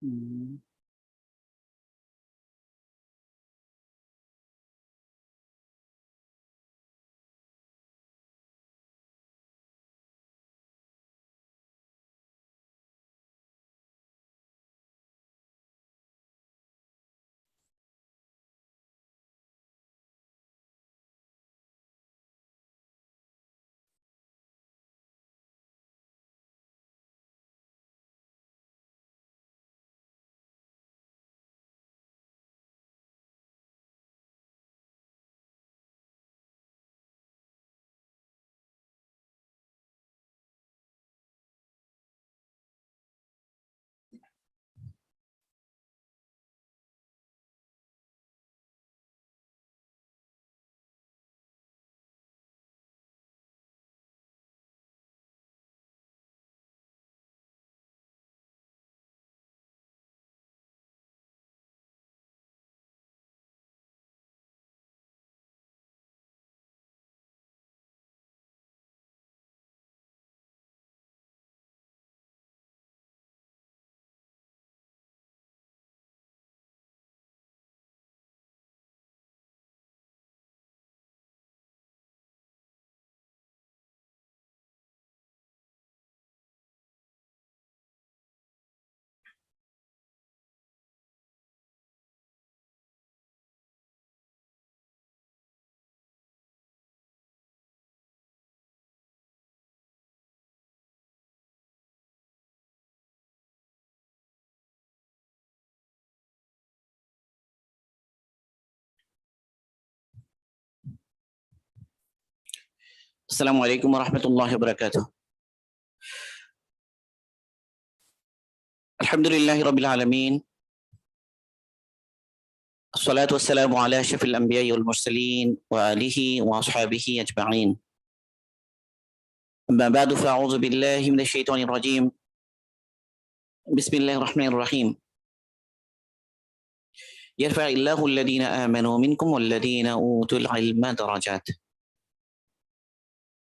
হুম। আসসালামু আলাইকুম ওয়া রাহমাতুল্লাহি ওয়া বারাকাতুহু। আলহামদুলিল্লাহি রাব্বিল আলামিন। আসসালাতু ওয়াসসালামু আলা আশরাফিল আমবিয়াই ওয়াল মুরসালিন ওয়া আলিহি ওয়া আসহাবিহি আজমাইন। আম্মা বা'দু ফাআউযু বিল্লাহি মিনাশ শাইতানির রাজীম। বিসমিল্লাহির রহমানির রহিম। ইয়ারফা'িল্লাহু আল্লাযীনা আমানু মিনকুম ওয়াল্লাযীনা উতুল ইলমা দারাজাত।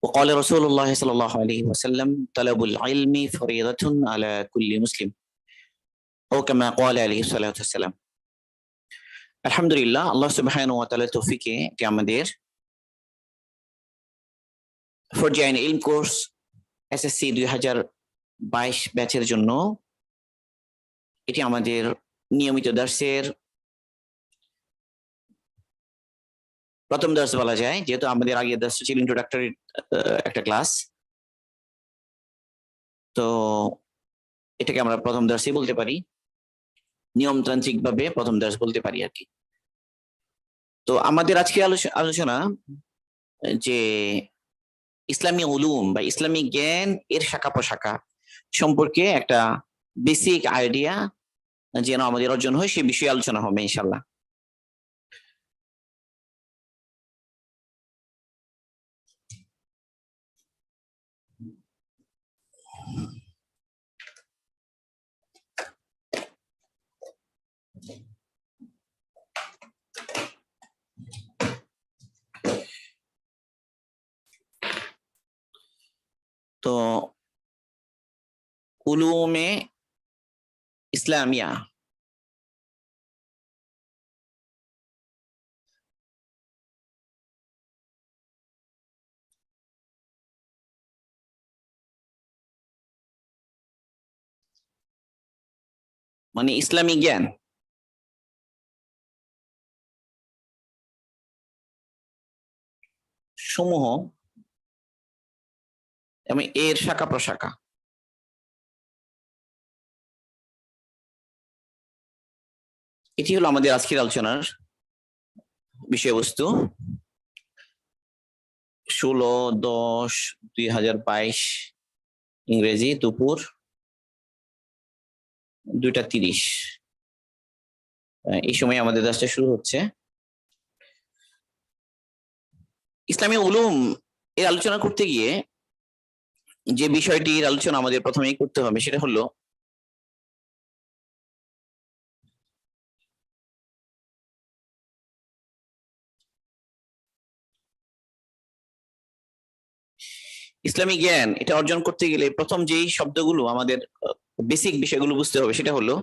وقال رسول الله صلى الله عليه وسلم طلب العلم فريضة على كل مسلم أو كما قال عليه الصلاة والسلام। আলহামদুলিল্লাহ, আল্লাহ সুবহানাহু ওয়া তাআলার তৌফিকে এটি আমাদের ফরজাইন ইলম কোর্স এসএসসি 2022 ব্যাচের জন্য এটি আমাদের নিয়মিত দার্সের প্রথম দার্স বলা যায়, যেহেতু আমাদের আগের দার্স ছিল ইন্ট্রোডাক্টরি একটা ক্লাস। তো এটাকে আমরা প্রথম দার্সই বলতে পারি, নিয়মতান্ত্রিক ভাবে প্রথম দার্স বলতে পারি আর কি। তো আমাদের আজকে আলোচনা যে ইসলামী উলুম বা ইসলামিক জ্ঞান এর শাখা প্রশাখা সম্পর্কে একটা বেসিক আইডিয়া যেন আমাদের অর্জন হয় সে বিষয়ে আলোচনা হবে ইনশাল্লাহ। তো উলুমে ইসলামিয়া মানে ইসলামী জ্ঞান সমূহ এবং এর শাখা প্রশাখা। এটি হলো আমাদের আজকের আলোচনার বিষয়বস্তু। 16/10/2022 ইংরেজি দুপুর 2:30 এই সময় আমাদের দাসটা শুরু হচ্ছে। ইসলামী উলুম এর আলোচনা করতে গিয়ে যে বিষয়টির আলোচনা আমাদের প্রথমেই করতে হবে সেটা হলো ইসলামী জ্ঞান। এটা অর্জন করতে গেলে প্রথম যেই শব্দগুলো আমাদের বেসিক বিষয়গুলো বুঝতে হবে। সেটা হলো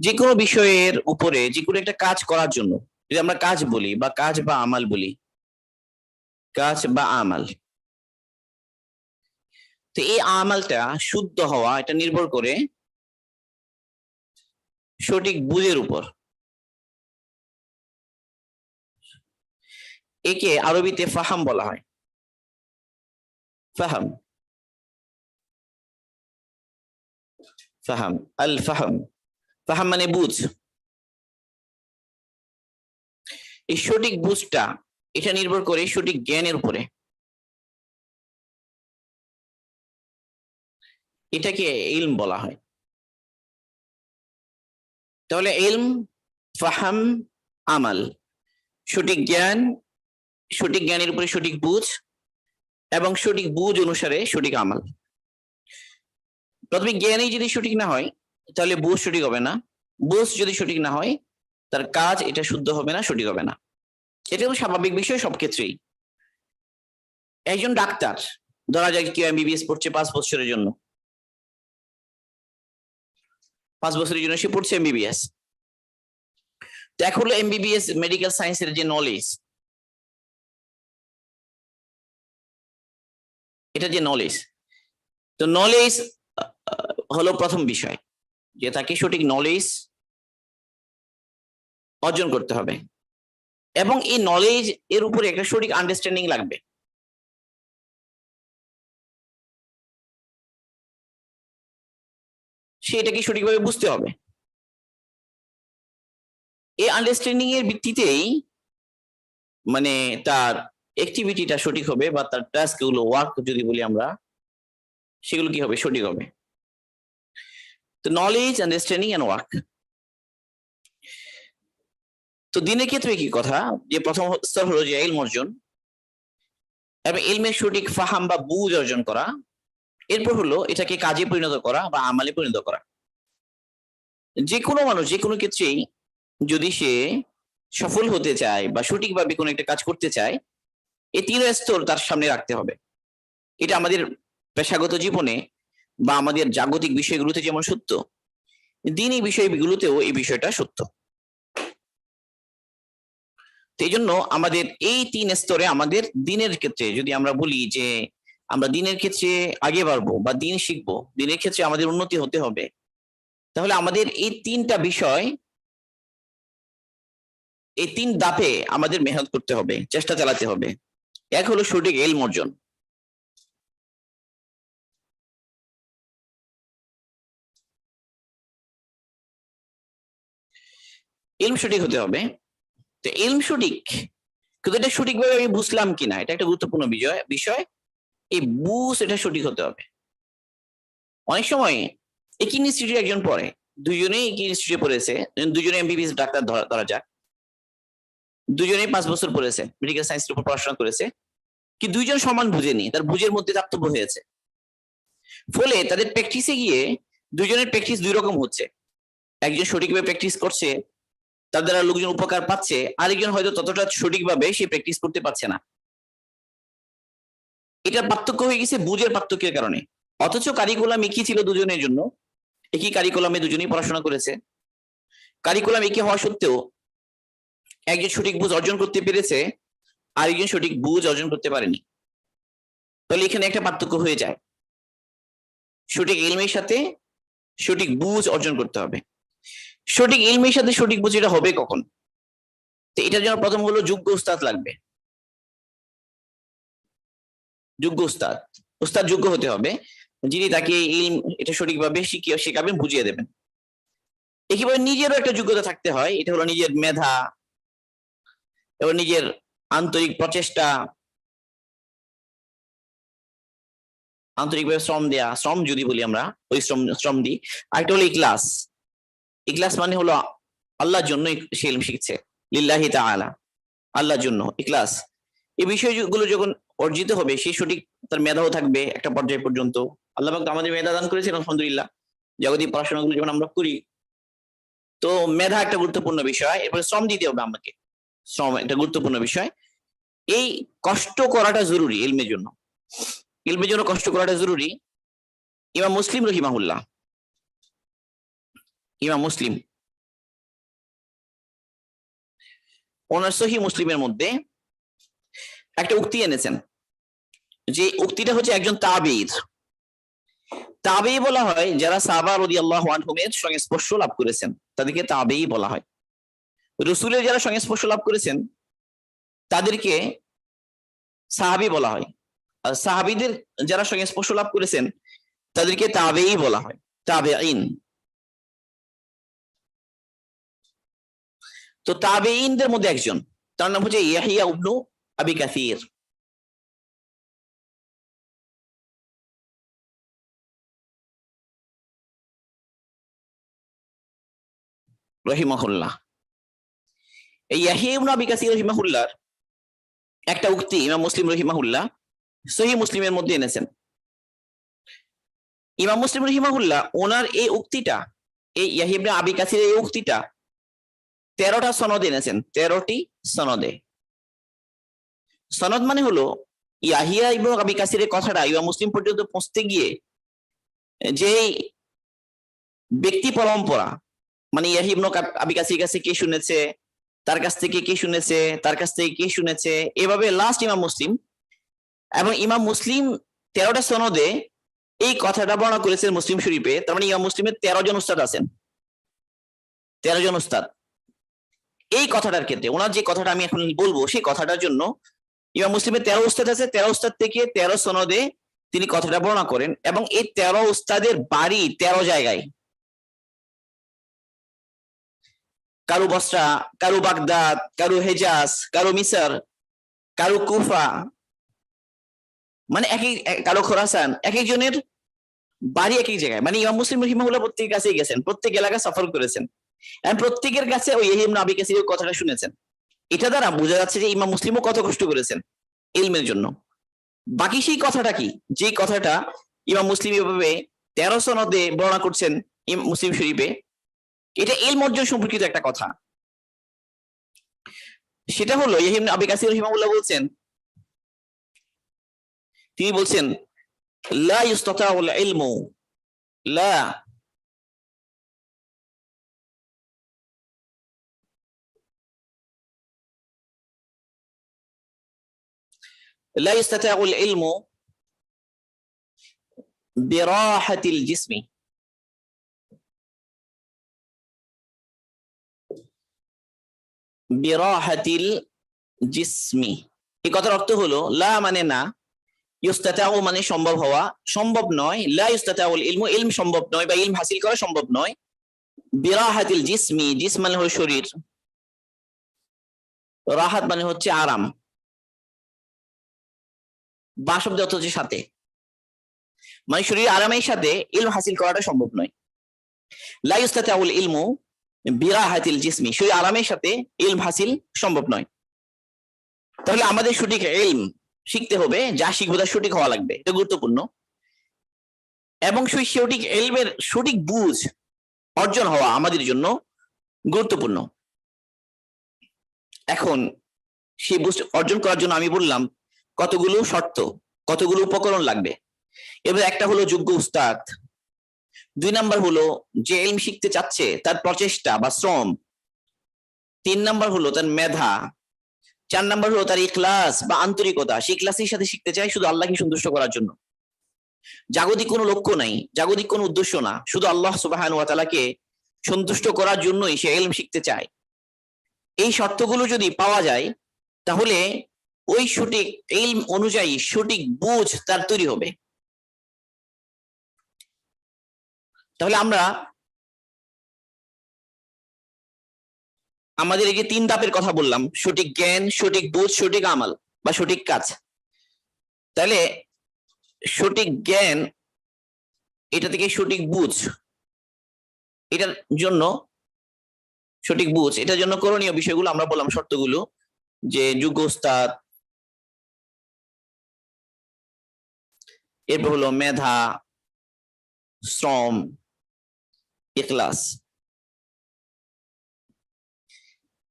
যে কোনো বিষয়ের উপরে যে কোনো একটা কাজ করার জন্য, যদি আমরা কাজ বলি বা কাজ বা আমাল বলি, কাজ বা আমাল, তো এই আমালটা শুদ্ধ হওয়া এটা নির্ভর করে সঠিক বুঝের উপর। একে আরবিতে ফাহাম বলা হয়। ফাহাম, ফাহাম, আল ফাহাম। ফাহাম মানে বুঝ। এই সঠিক বুঝটা এটা নির্ভর করে সঠিক জ্ঞানের উপরে। এটাকে ইলম বলা হয়। তাহলে ইলম, ফাহাম, আমাল, সঠিক জ্ঞান, সঠিক জ্ঞানের উপরে সঠিক বুঝ, এবং সঠিক বুঝ অনুসারে সঠিক আমাল। প্রথমে জ্ঞানই যদি সঠিক না হয় তাহলে বুঝ সঠিক হবে না, বুঝ যদি সঠিক না হয় তার কাজ এটা শুদ্ধ হবে না, সঠিক হবে না। এটা তো স্বাভাবিক বিষয় সব ক্ষেত্রেই। একজন ডাক্তার, ধরা যায় কেউ এমবিবিএস পড়ছে 5 বছরের জন্য, 5 বছরের জন্য সে পড়ছে এমবিবিএস। তো এখন হলো এমবিবিএস মেডিকেল সায়েন্সের যে নলেজ, এটা যে নলেজ, তো নলেজ হলো প্রথম বিষয়, যে তাকে সঠিক নলেজ অর্জন করতে হবে, এবং এই নলেজ এর উপরে একটা সঠিক আন্ডারস্ট্যান্ডিং লাগবে। সে এটাকে সঠিকভাবে বুঝতে হবে। এই আন্ডারস্ট্যান্ডিং এর ভিত্তিতেই মানে তার অ্যাক্টিভিটিটা সঠিক হবে, বা তার টাস্ক গুলো, ওয়ার্ক যদি বলি আমরা, সেগুলো কি হবে, সঠিক হবে। তো নলেজ, আন্ডারস্ট্যান্ডিং এন্ড ওয়ার্ক। তো দিনের ক্ষেত্রে কি কথা, যে প্রথম স্তর হলো যে ইলম অর্জন, এবং ইলমের সঠিক ফাহাম বা বুঝ অর্জন করা। এরপর হলো এটাকে কাজে পরিণত করা বা আমলে পরিণত করা। যে কোনো মানুষ যে কোনো ক্ষেত্রেই যদি সে সফল হতে চায় বা সঠিকভাবে কোনো একটা কাজ করতে চায়, এই 3 স্তর তার সামনে রাখতে হবে। এটা আমাদের পেশাগত জীবনে বা আমাদের জাগতিক বিষয়গুলোতে যেমন সত্য, দিনী বিষয়গুলোতেও এই বিষয়টা সত্য। এই জন্য আমাদের এই 3 স্তরে, আমাদের দিনের ক্ষেত্রে যদি আমরা বলি যে আমরা দিনের ক্ষেত্রে আগে বাড়বো বা দিন শিখবো, দিনের ক্ষেত্রে আমাদের উন্নতি হতে হবে, তাহলে আমাদের এই 3টা বিষয়, এই 3 ধাপে আমাদের মেহনত করতে হবে, চেষ্টা চালাতে হবে। এক হলো সঠিক ইলম অর্জন। ইলম সঠিক হতে হবে। তো ইলম সঠিক, কিন্তু এটা সঠিকভাবে আমি বুঝলাম কিনা, এটা একটা গুরুত্বপূর্ণ বিষয়। এই বুঝ এটা সঠিক হতে হবে। অনেক সময় একই ইনস্টিটিউটে একজন পড়ে, দুজনেই একই ইনস্টিটিউটে পড়েছে, দুজনে এমবিবিএস ডাক্তার ধরা যাক, দুজনেই 5 বছর পড়েছে, মেডিকেল সায়েন্সের উপর পড়াশোনা করেছে, কি দুইজন সমান বুঝেনি, তার বুঝের মধ্যে তারতম্য হয়েছে। ফলে তাদের প্র্যাকটিসে গিয়ে দুজনের প্র্যাকটিস 2 রকম হচ্ছে। একজন সঠিকভাবে প্র্যাকটিস করছে, তার দ্বারা লোকজন উপকার পাচ্ছে, আরেকজন হয়তো ততটা সঠিকভাবে সে প্র্যাকটিস করতে পারছে না। এটা পার্থক্য হয়ে গেছে বুঝের পার্থক্যের কারণে। অথচ কারিকুলাম একই ছিল দুজনের জন্য, একই কারিকুলামে দুজনেই পড়াশোনা করেছে। কারিকুলাম একই হওয়া সত্ত্বেও একজন সঠিক বুঝ অর্জন করতে পেরেছে, আরেকজন সঠিক বুঝ অর্জন করতে পারেনি। তাহলে এখানে একটা পার্থক্য হয়ে যায়। সঠিক ইলমের সাথে সঠিক বুঝ অর্জন করতে হবে। সঠিক ইলমের সাথে সঠিক বুঝ এটা হবে কখন? তো এটার জন্য প্রথম হলো যোগ্য উস্তাদ লাগবে। যোগ্য উস্তাদ, উস্তাদ যোগ্য হতে হবে, যিনি তাকে ইলম এটা সঠিকভাবে শেখাবেন, বুঝিয়ে দেবেন। একেবারে নিজেরও একটা যোগ্যতা থাকতে হয়, এটা হলো নিজের মেধা এবং নিজের আন্তরিক প্রচেষ্টা, আন্তরিকভাবে শ্রম দেয়া, শ্রম যদি বলি আমরা, ওই শ্রম দিই। আরেকটা হলো ইখলাস। ইখলাস মানে হলো আল্লাহর জন্য সে ইলম শিখছে, লিল্লাহি তাআলা, আল্লাহর জন্য ইখলাস। এই বিষয়গুলো যখন অর্জিত হবে, সে সঠিক তার মেধাও থাকবে একটা পর্যায় পর্যন্ত। আল্লাহ পাক আমাদের মেধা দান করেছেন আলহামদুলিল্লাহ, জাগতিক পড়াশোনাগুলো যখন আমরা করি, তো মেধা একটা গুরুত্বপূর্ণ বিষয়। এরপরে শ্রম দিতে হবে আমাকে, শ্রম একটা গুরুত্বপূর্ণ বিষয়। এই কষ্ট করাটা জরুরি ইলমের জন্য, ইলমের জন্য কষ্ট করাটা জরুরি। ইমাম মুসলিম রহিমাহুল্লাহ ইমাম মুসলিম ওনার সহিহ মুসলিমের মধ্যে একটা উক্তি এনেছেন, যে উক্তিটা হচ্ছে একজন তাবেঈর। তাবেঈ বলা হয় যারা সাহাবা রাদিয়াল্লাহু আনহুমের সংস্পর্শ লাভ করেছেন, তাদেরকে তাবেঈ বলা হয়। রাসূলের যারা সংস্পর্শ লাভ করেছেন তাদেরকে সাহাবী বলা হয়, আর সাহাবীদের যারা সংস্পর্শ লাভ করেছেন তাদেরকে তাবেঈ বলা হয়, তাবেঈন। তো তাবেঈনদের মধ্যে একজন, তার নাম হচ্ছে ইয়াহিয়া ইবনু আবি কাসির রহিমাহুল্লাহ। এই ইয়াহিয়া ইবনু আবি কাসির রহিমাহুল্লাহর একটা উক্তি ইমাম মুসলিম রহিমাহুল্লাহ সহিহ মুসলিমের মধ্যে এনেছেন। ইমাম মুসলিম রহিমাহুল্লাহ ওনার এই উক্তিটা, এই ইয়াহিয়া ইবনে আবি কাসিরের এই উক্তিটা 13টা সনদে এনেছেন, 13টি সনদে। সনদ মানে হলো ইয়াহিয়া ইবনে আবি কাসিরের কথাটা ইমাম মুসলিম পর্যন্ত পৌঁছতে গিয়ে যে ব্যক্তি পরম্পরা, মানে ইয়াহিয়া ইবনে আবি কাসিরের কাছে কে শুনেছে, তার কাছ থেকে কে শুনেছে, তার কাছ থেকে কে শুনেছে, এভাবে লাস্ট ইমাম মুসলিম, এবং ইমাম মুসলিম 13টা সনদে এই কথাটা বর্ণনা করেছেন মুসলিম শরীফে। তার মানে ইমাম মুসলিমের 13 জন উস্তাদ আছেন, 13 জন উস্তাদ। এই কথাটার ক্ষেত্রে ওনার যে কথাটা আমি এখন বলবো সেই কথাটার জন্য ইমাম মুসলিমের 13 উস্তাদ আছে, 13 উস্তাদ থেকে 13 সনদে তিনি কথাটা বর্ণনা করেন, এবং এই 13 উস্তাদের বাড়ি 13 জায়গায়, কারু বসরা, কারু বাগদাদ, কারু হেজাজ, কারু মিসর, কারু কুফা, মানে কারু খোরাসান, এক একজনের বাড়ি এক এক জায়গায়। মানে ইমাম মুসলিম রহিমাহুল্লাহ প্রত্যেকের কাছেই গেছেন, প্রত্যেক এলাকা সফর করেছেন, এবং প্রত্যেকের কাছে ওই ইয়াহিয়া ইবনে আবি কাসিরের কথাটা শুনেছেন। এটা দ্বারা বোঝা যাচ্ছে যে ইমাম মুসলিমও কত কষ্ট করেছেন ইলমের জন্য। বাকি সেই কথাটা কি, যে কথাটা ইমাম মুসলিম এভাবে 13 সনদে বর্ণনা করছেন মুসলিম শরীফে, এটা ইলম অর্জন সম্পর্কিত একটা কথা। সেটা হলো ইয়াহিয়া ইবনে আবি কাসির রহিমাহুল্লাহ বলছেন, তিনি বলছেন লা ইস্তাতাউল ইলমু, লা لا يستطيع العلم براحة الجسم براحة الجسم। এই কথার অর্থ হলো লা মানে না, ইস্তাতাউ মানে সম্ভব হওয়া, সম্ভব নয়, লা ইস্তাতাউল ইলমু ইলম সম্ভব নয় বা ইলম হাসিল করা সম্ভব নয়, বিরাহাতিল জিসমি, জিসম মানে হলো শরীর, রাহাত মানে হচ্ছে আরাম, বা শব্দ অর্থ হচ্ছে সাথে, মানে শরীর আরামের সাথে ইলম হাসিল করাটা সম্ভব নয়। লা ইস্তাতাউল ইলমু বিরাহাতিল জিসমি, শরীর আরামের সাথে ইলম হাসিল সম্ভব নয়। তাহলে আমাদের সঠিক ইলম শিখতে হবে, যা শিখবো তা সঠিক হওয়া লাগবে, এটা গুরুত্বপূর্ণ। এবং সেই সঠিক ইলমের সঠিক বুঝ অর্জন হওয়া আমাদের জন্য গুরুত্বপূর্ণ। এখন সেই বুঝ অর্জন করার জন্য আমি বললাম কতগুলো শর্ত, কতগুলো উপকরণ লাগবে। এবার একটা হলো যোগ্য উস্তাদ, 2 নাম্বার হলো যে ইলম শিখতে চাচ্ছে তার প্রচেষ্টা বা শ্রম, 3 নাম্বার হলো তার মেধা, 4 নাম্বার হলো তার ইখলাস বা আন্তরিকতা, সে ইখলাসের সাথে শিখতে চায় শুধু আল্লাহকে সন্তুষ্ট করার জন্য, জাগতিক কোনো লক্ষ্য নাই, জাগতিক কোনো উদ্দেশ্য না, শুধু আল্লাহ সুবহানাহু ওয়া তাআলাকে সন্তুষ্ট করার জন্যই সে ইলম শিখতে চায়। এই শর্তগুলো যদি পাওয়া যায় তাহলে ওই সঠিক ইলম অনুযায়ী সঠিক বুঝ তার তৈরি হবে। তাহলে আমরা আমাদের এই যে 3 ধাপের কথা বললাম, সঠিক জ্ঞান, সঠিক বুঝ, সঠিক আমল বা সঠিক কাজ, তাহলে সঠিক জ্ঞান, এটা থেকে সঠিক বুঝ, এটার জন্য সঠিক বুঝ, এটার জন্য করণীয় বিষয়গুলো আমরা বললাম, শর্তগুলো, যে যোগ্য উস্তাদ, এরপর হলো মেধা, শ্রম, ইখলাস।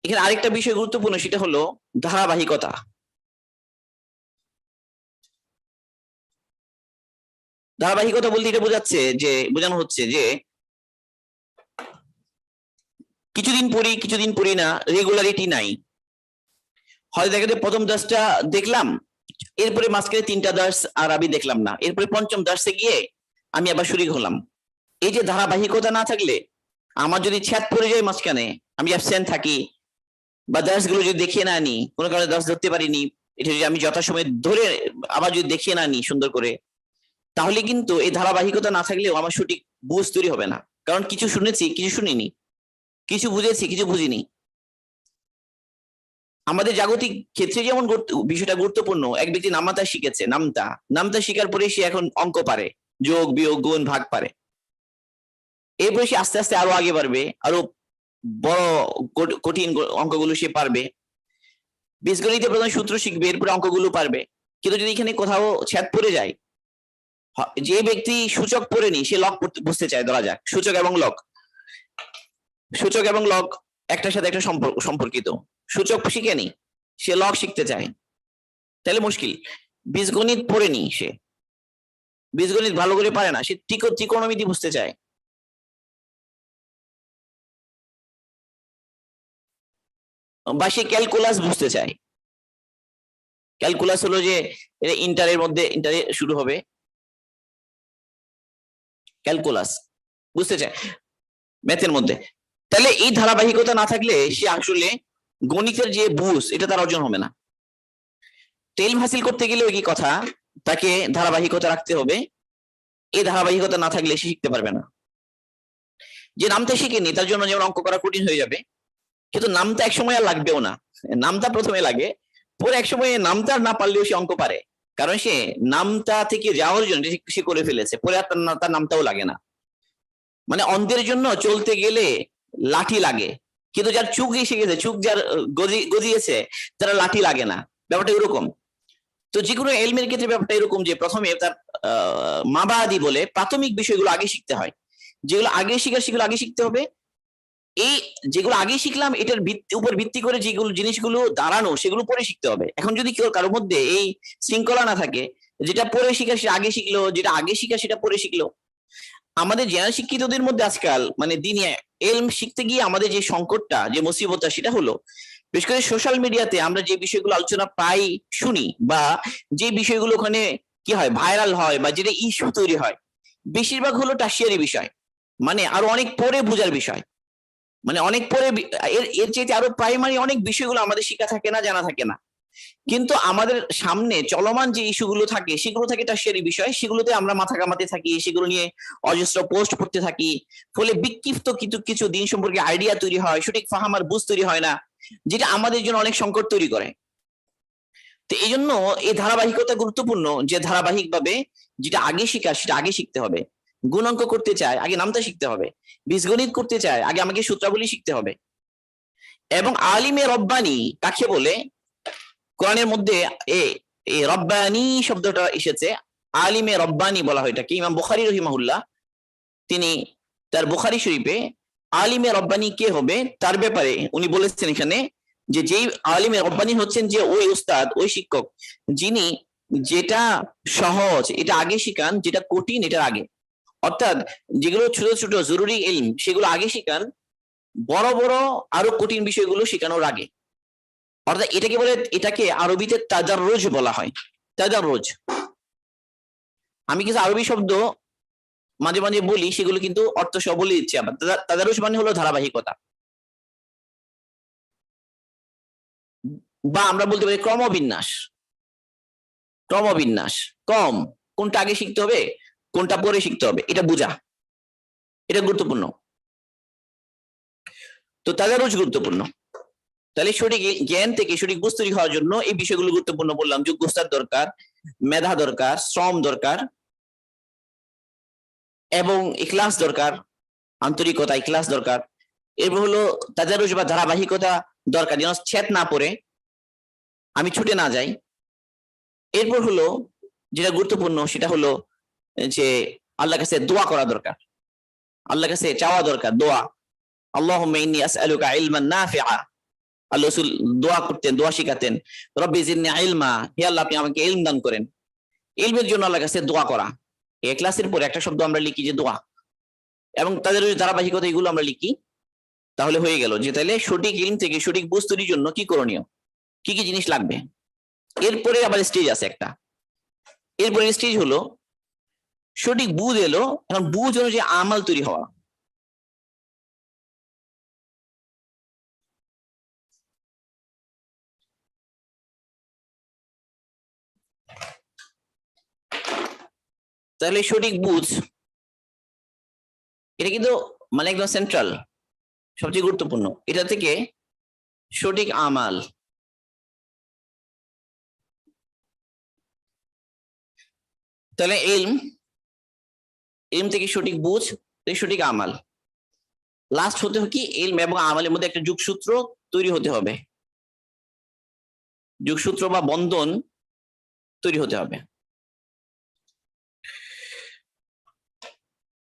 এখানে আরেকটা বিষয় গুরুত্বপূর্ণ, সেটা হলো ধারাবাহিকতা। ধারাবাহিকতা বলতে এটা বোঝানো হচ্ছে যে কিছুদিন পড়ি না, রেগুলারিটি নাই। হয়তো দেখা যায় প্রথম দার্সটা দেখলাম, এরপরে মাঝখানে 3টা দার্স আর আমি দেখলাম না, এরপরে পঞ্চম দার্সে গিয়ে আমি আবার শরীক হলাম। এই যে ধারাবাহিকতা না থাকলে, আমার যদি ছ্যাদ পড়ে যায় মাঝখানে, আমি অ্যাবসেন্ট থাকি, বা দার্স গুলো যদি দেখিয়ে না আনি, কোনো কারণে দার্স ধরতে পারিনি, এটা যদি আমি যথাসময়ে ধরে আবার যদি দেখিয়ে না আনি সুন্দর করে, তাহলে কিন্তু এই ধারাবাহিকতা না থাকলেও আমার সঠিক বুঝ তৈরি হবে না। কারণ কিছু শুনেছি, কিছু শুনিনি, কিছু বুঝেছি, কিছু বুঝিনি। আমাদের জাগতিক ক্ষেত্রে যেমন বিষয়টা গুরুত্বপূর্ণ, এক ব্যক্তি নামতা শিখেছে, নামতা শিখার পরে সে এখন অঙ্ক পারে, যোগ বিয়োগ গুণ ভাগ পারে। এরপরে সে আস্তে আস্তে আরো আগে বাড়বে, আরো বড় কঠিন অঙ্কগুলো সে পারবে। বীজগণিতে প্রধান সূত্র শিখবে, এরপরে অঙ্কগুলো পারবে। কিন্তু যদি এখানে কোথাও ছ্যাদ পড়ে যায়, যে ব্যক্তি সূচক পড়েনি সে লক বুঝতে চায়, ধরা যাক সূচক এবং লক একটার সাথে একটা সম্পর্কিত, সূচক শিখেনি, সে লক শিখতে চায়, তাহলে মুশকিল। বীজগণিত পড়েনি, সে বীজগণিত ভালো করে পারে না, সে ত্রিকোণমিতি বুঝতে চায়, বা সে ক্যালকুলাস বুঝতে চায়। ক্যালকুলাস হলো যে ইন্টারে শুরু হবে, ক্যালকুলাস বুঝতে চায় ম্যাথের মধ্যে। তাহলে এই ধারাবাহিকতা না থাকলে সে আসলে গণিতের যে বুঝ, এটা তার অর্জন হবে না। টেলম হাসিল করতে গেলে কি কথা, তাকে ধারাবাহিকতা রাখতে হবে। এই ধারাবাহিকতা না থাকলে সে শিখতে পারবে না। যে নামটা শিখেনি তার জন্য যেমন অঙ্ক করা কঠিন হয়ে যাবে, কিন্তু নামটা একসময় আর লাগবেও না। নামটা প্রথমে লাগে, পরে একসময় নামটা না পারলেও সে অঙ্ক পারে, কারণ সে নামটা থেকে যাওয়ার জন্য সে করে ফেলেছে, পরে আর তার নামটাও লাগে না। মানে অন্ধের জন্য চলতে গেলে লাঠি লাগে, কিন্তু যার চুক এসে গেছে, চুক যার গজিয়েছে, তারা লাঠি লাগে না। ব্যাপারটা এরকম। তো যে কোনো এলমের ক্ষেত্রে ব্যাপারটা এরকম যে প্রথমে তার মাবাদি বলে প্রাথমিক বিষয়গুলো আগে শিখতে হয়। যেগুলো আগে শিখার সেগুলো আগে শিখতে হবে। এই যেগুলো আগে শিখলাম এটার উপর ভিত্তি করে যেগুলো জিনিসগুলো দাঁড়ানো, সেগুলো পরে শিখতে হবে। এখন যদি কেউ কারোর মধ্যে এই শৃঙ্খলা না থাকে, যেটা পরে শিখা সেটা আগে শিখলো, যেটা আগে শিখা সেটা পরে শিখলো। আমাদের জেনারেল শিক্ষিতদের মধ্যে আজকাল মানে দিনে এলম শিখতে গিয়ে আমাদের যে সংকটটা, যে মুসিবতটা, সেটা হলো বিশেষ করে সোশ্যাল মিডিয়াতে আমরা যে বিষয়গুলো আলোচনা পাই, শুনি, বা যে বিষয়গুলো ওখানে কি হয় ভাইরাল হয়, বা যেটা ইস্যু তৈরি হয়, বেশিরভাগ হলো টার্সিয়ারি বিষয়, মানে আরো অনেক পরে বোঝার বিষয়। মানে অনেক পরে এর চেয়ে আরো প্রাইমারি অনেক বিষয়গুলো আমাদের শিখা থাকে না, জানা থাকে না। কিন্তু আমাদের সামনে চলমান যে ইস্যুগুলো থাকে, সেগুলো থাকে টার্সিয়ারি বিষয়, সেগুলোতে আমরা মাথা কামাতে থাকি, সেগুলো নিয়ে অজস্র পোস্ট করতে থাকি। ফলে বিক্ষিপ্ত কিছু দিন সম্পর্কে আইডিয়া তৈরি হয়, সঠিক ফাহামার বুঝ তৈরি হয় না, যেটা আমাদের জন্য অনেক সংকট তৈরি করে। তো এই জন্য এই ধারাবাহিকতা গুরুত্বপূর্ণ, যে ধারাবাহিকভাবে যেটা আগে শিখা সেটা আগে শিখতে হবে। গুণাঙ্ক করতে চায় আগে নামতা শিখতে হবে, বীজগণিত করতে চায় আগে আমাকে সূত্রাবলী শিখতে হবে। এবং আলিমে রব্বানি কাকে বলে, কোরআনের মধ্যে এই রব্বানি শব্দটা এসেছে, আলিমে রব্বানি বলা হয় এটাকে। ইমাম বুখারী রাহিমাহুল্লাহ তিনি তার বুখারী শরীফে আলিমে রব্বানি কে হবে তার ব্যাপারে উনি বলেছেন এখানে, যে যেই আলিমে রব্বানি হচ্ছেন যে ওই উস্তাদ, ওই শিক্ষক, যিনি যেটা সহজ এটা আগে শিখান, যেটা কঠিন এটার আগে। অর্থাৎ যেগুলো ছোট ছোট জরুরি ইলম সেগুলো আগে শিখান, বড় বড় আরো কঠিন বিষয়গুলো শেখানোর আগে। অর্থাৎ এটাকে আরবিতে তাদাররুজ বলা হয়। তাদাররুজ, আমি কিছু আরবি শব্দ মাঝে মাঝে বলি, সেগুলো কিন্তু অর্থ সহ বলে দিচ্ছি আবার। তাদাররুজ মানে হলো ধারাবাহিকতা, বা আমরা বলতে পারি ক্রমবিন্যাস। ক্রমবিন্যাস, কম কোনটা আগে শিখতে হবে, কোনটা পরে শিখতে হবে, এটা বোঝা, এটা গুরুত্বপূর্ণ। তো তাদাররুজ গুরুত্বপূর্ণ। তাহলে সঠিক জ্ঞান থেকে সঠিক বুঝ তৈরি হওয়ার জন্য এই বিষয়গুলো গুরুত্বপূর্ণ বললাম। যোগ্য উস্তাদ দরকার, মেধা দরকার, শ্রম দরকার, এবং ইখলাস দরকার, আন্তরিকতা ইখলাস দরকার। এরপর হলো তাদারুজ বা ধারাবাহিকতা দরকার, যেন ছেদ না পড়ে, আমি ছুটে না যাই। এরপর হলো যেটা গুরুত্বপূর্ণ সেটা হলো যে আল্লাহর কাছে দোয়া করা দরকার, আল্লাহর কাছে চাওয়া দরকার, দোয়া। আল্লাহুম্মা ইন্নী আসআলুকা ইলমান নাফিআ, আল্লাহ রাসূল দোয়া করতেন, দোয়া শিখাতেন, রব্বি জিদনি ইলমা, হে আল্লাহ আপনি আমাকে ইলম দান করেন। ইলমের জন্য আল্লাহর কাছে দোয়া করা। এই ক্লাসের পর একটা শব্দ আমরা লিখি যে দোয়া, এবং তাদের ধারাবাহিকতা এগুলো আমরা লিখি। তাহলে হয়ে গেল যে তাহলে সঠিক ইলম থেকে সঠিক বুঝ তৈরির জন্য কি করণীয়, কি কি জিনিস লাগবে। এরপরে আবার স্টেজ আছে একটা, এরপরে স্টেজ হলো সঠিক বুঝ এলো, এখন বুঝ অনুযায়ী আমাল তৈরি হওয়া। তাহলে সঠিক বুঝ এটা কিন্তু মানে একদম সেন্ট্রাল, সবচেয়ে গুরুত্বপূর্ণ। এটা থেকে সঠিক আমাল, তাহলে ইলম, ইলম থেকে সঠিক বুঝ, সঠিক আমাল, লাস্ট হতে হবে কি ইলম এবং আমালের মধ্যে একটা যোগসূত্র তৈরি হতে হবে, যোগসূত্র বা বন্ধন তৈরি হতে হবে।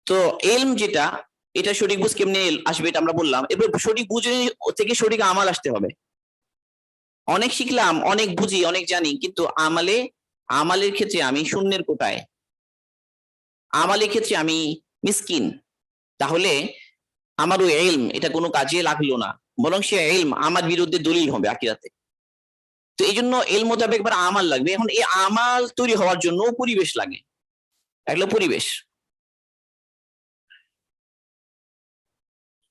তো ইলম যেটা, এটা সঠিক বুঝ কেমনে আসবে এটা আমরা বললাম। এবার সঠিক বুঝ থেকে সঠিক আমাল আসতে হবে। অনেক শিখলাম, অনেক বুঝি, অনেক জানি, কিন্তু আমালের ক্ষেত্রে আমি শূন্যের কোটায়, আমালের ক্ষেত্রে আমি মিসকিন। তাহলে আমার ওই ইলম এটা কোনো কাজে লাগলো না, বরং সে ইলম আমার বিরুদ্ধে দলিল হবে আখিরাতে। তো এই জন্য ইলম মোতাবেক একবার আমাল লাগবে। এখন এই আমাল তৈরি হওয়ার জন্য পরিবেশ লাগে, এগুলো পরিবেশ।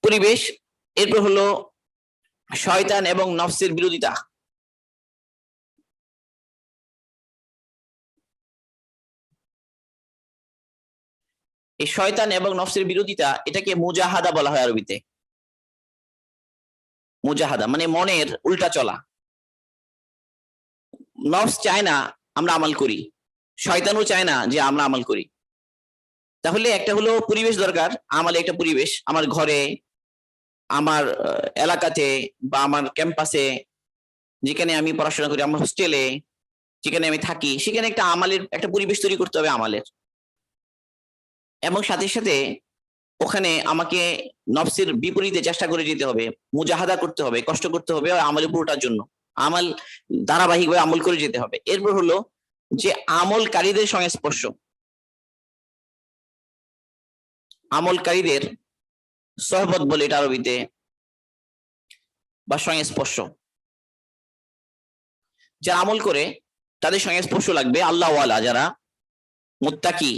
পরিবেশ এরপর হলো শয়তান এবং নফসের বিরোধিতা। এই শয়তান এবং নফসের বিরোধিতা এটাকে মুজাহাদা বলা হয় আরবিতে। মুজাহাদা মানে মনের উল্টা চলা। নফস চায় না আমরা আমাল করি, শয়তানও চায় না যে আমরা আমাল করি। তাহলে একটা হলো পরিবেশ দরকার, আমালে একটা পরিবেশ, আমার ঘরে, আমার এলাকাতে বা আমার ক্যাম্পাসে, যেখানে আমি পড়াশোনা করি, আমার হোস্টেলে যেখানে আমি থাকি, সেখানে একটা আমালের একটা পরিবেশ তৈরি করতে হবে আমালের। এবং সাথে সাথে ওখানে আমাকে নফসের বিপরীতে চেষ্টা করে যেতে হবে, মুজাহাদা করতে হবে, কষ্ট করতে হবে আমলের পুরোটার জন্য। আমাল ধারাবাহিকভাবে আমল করে যেতে হবে। এরপর হলো যে আমলকারীদের সংস্পর্শ, আমলকারীদের সহবত বলে এটা আরবিতে, বা সংস্পর্শ। যারা আমল করে তাদের সংস্পর্শ লাগবে, আল্লাহ ওয়ালা যারা মুত্তাকি,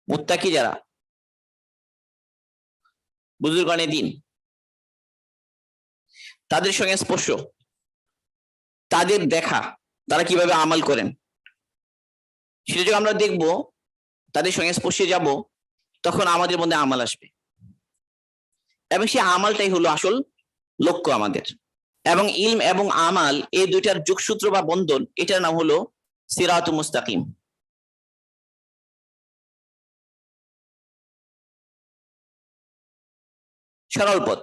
মুত্তাকি যারা বুজুর্গানে দিন, তাদের সংস্পর্শ, তাদের দেখা, তারা কিভাবে আমল করেন সেটা যখন আমরা দেখব, তাদের সংস্পর্শে যাব, তখন আমাদের মধ্যে আমল আসবে। এবং সেই আমালটাই হলো আসল লক্ষ্য আমাদের। এবং ইলম এবং আমাল এই দুইটার যোগসূত্র বা বন্ধন, এটার নাম হলো সিরাতুল মুস্তাকিম, সরল পথ।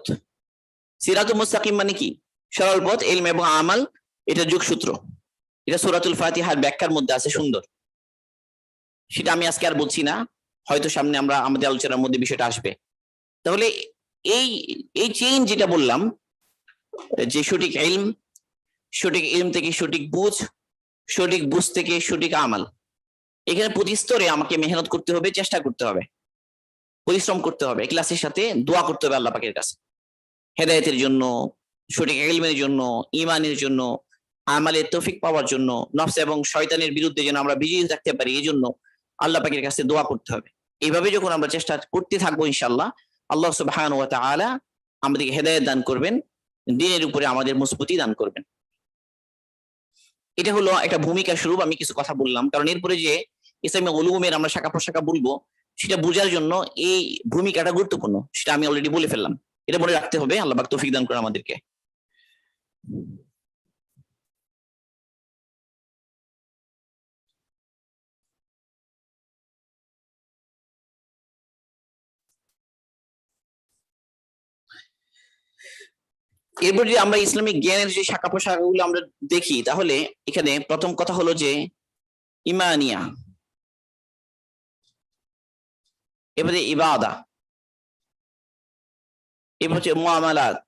সিরাতুল মুস্তাকিম মানে কি? সরল পথ। ইলম এবং আমাল এটা যোগসূত্র। এটা সূরাতুল ফাতিহার ব্যাখ্যার মধ্যে আছে, সুন্দর। সেটা আমি আজকে আর বলছি না, হয়তো সামনে আমরা আমাদের আলোচনার মধ্যে বিষয়টা আসবে। তাহলে এই এই চেইন যেটা বললাম, যে সঠিক ইলম, সঠিক ইলম থেকে সঠিক বুঝ, সঠিক বুঝ থেকে সঠিক আমাল, এখানে প্রতি স্তরে আমাকে মেহনত করতে হবে, চেষ্টা করতে হবে, পরিশ্রম করতে হবে, ক্লাসের সাথে দোয়া করতে হবে আল্লাহ পাকের কাছে হেদায়েতের জন্য, সঠিক ইলমের জন্য, ইমানের জন্য, আমালের তৌফিক পাওয়ার জন্য, নফস এবং শয়তানের বিরুদ্ধে যেন আমরা বিজয়ী থাকতে পারি, এই জন্য আল্লাহ পাকের কাছে দোয়া করতে হবে। এইভাবে যখন আমরা চেষ্টা করতে থাকবো, ইনশাআল্লাহ আল্লাহ সুবহানাহু ওয়া তাআলা আমাদেরকে হেদায়েত দান করবেন, দ্বীনের উপরে আমাদের মজবুতি দান করবেন। এটা হলো একটা ভূমিকা স্বরূপ আমি কিছু কথা বললাম, কারণ এরপরে যে ইসলামী উলুমের আমরা শাখা প্রশাখা বলবো, সেটা বোঝার জন্য এই ভূমিকাটা গুরুত্বপূর্ণ, সেটা আমি অলরেডি বলে ফেললাম। এটা মনে রাখতে হবে। আল্লাহ পাক তৌফিক দান করেন আমাদেরকে। এরপর যে আমরা ইসলামিক জ্ঞানের যে শাখা প্রশাখাগুলো আমরা দেখি, তাহলে এখানে প্রথম কথা হলো যে ইমানিয়া, এবারে ইবাদা, এরপর হচ্ছে মুআমালাত,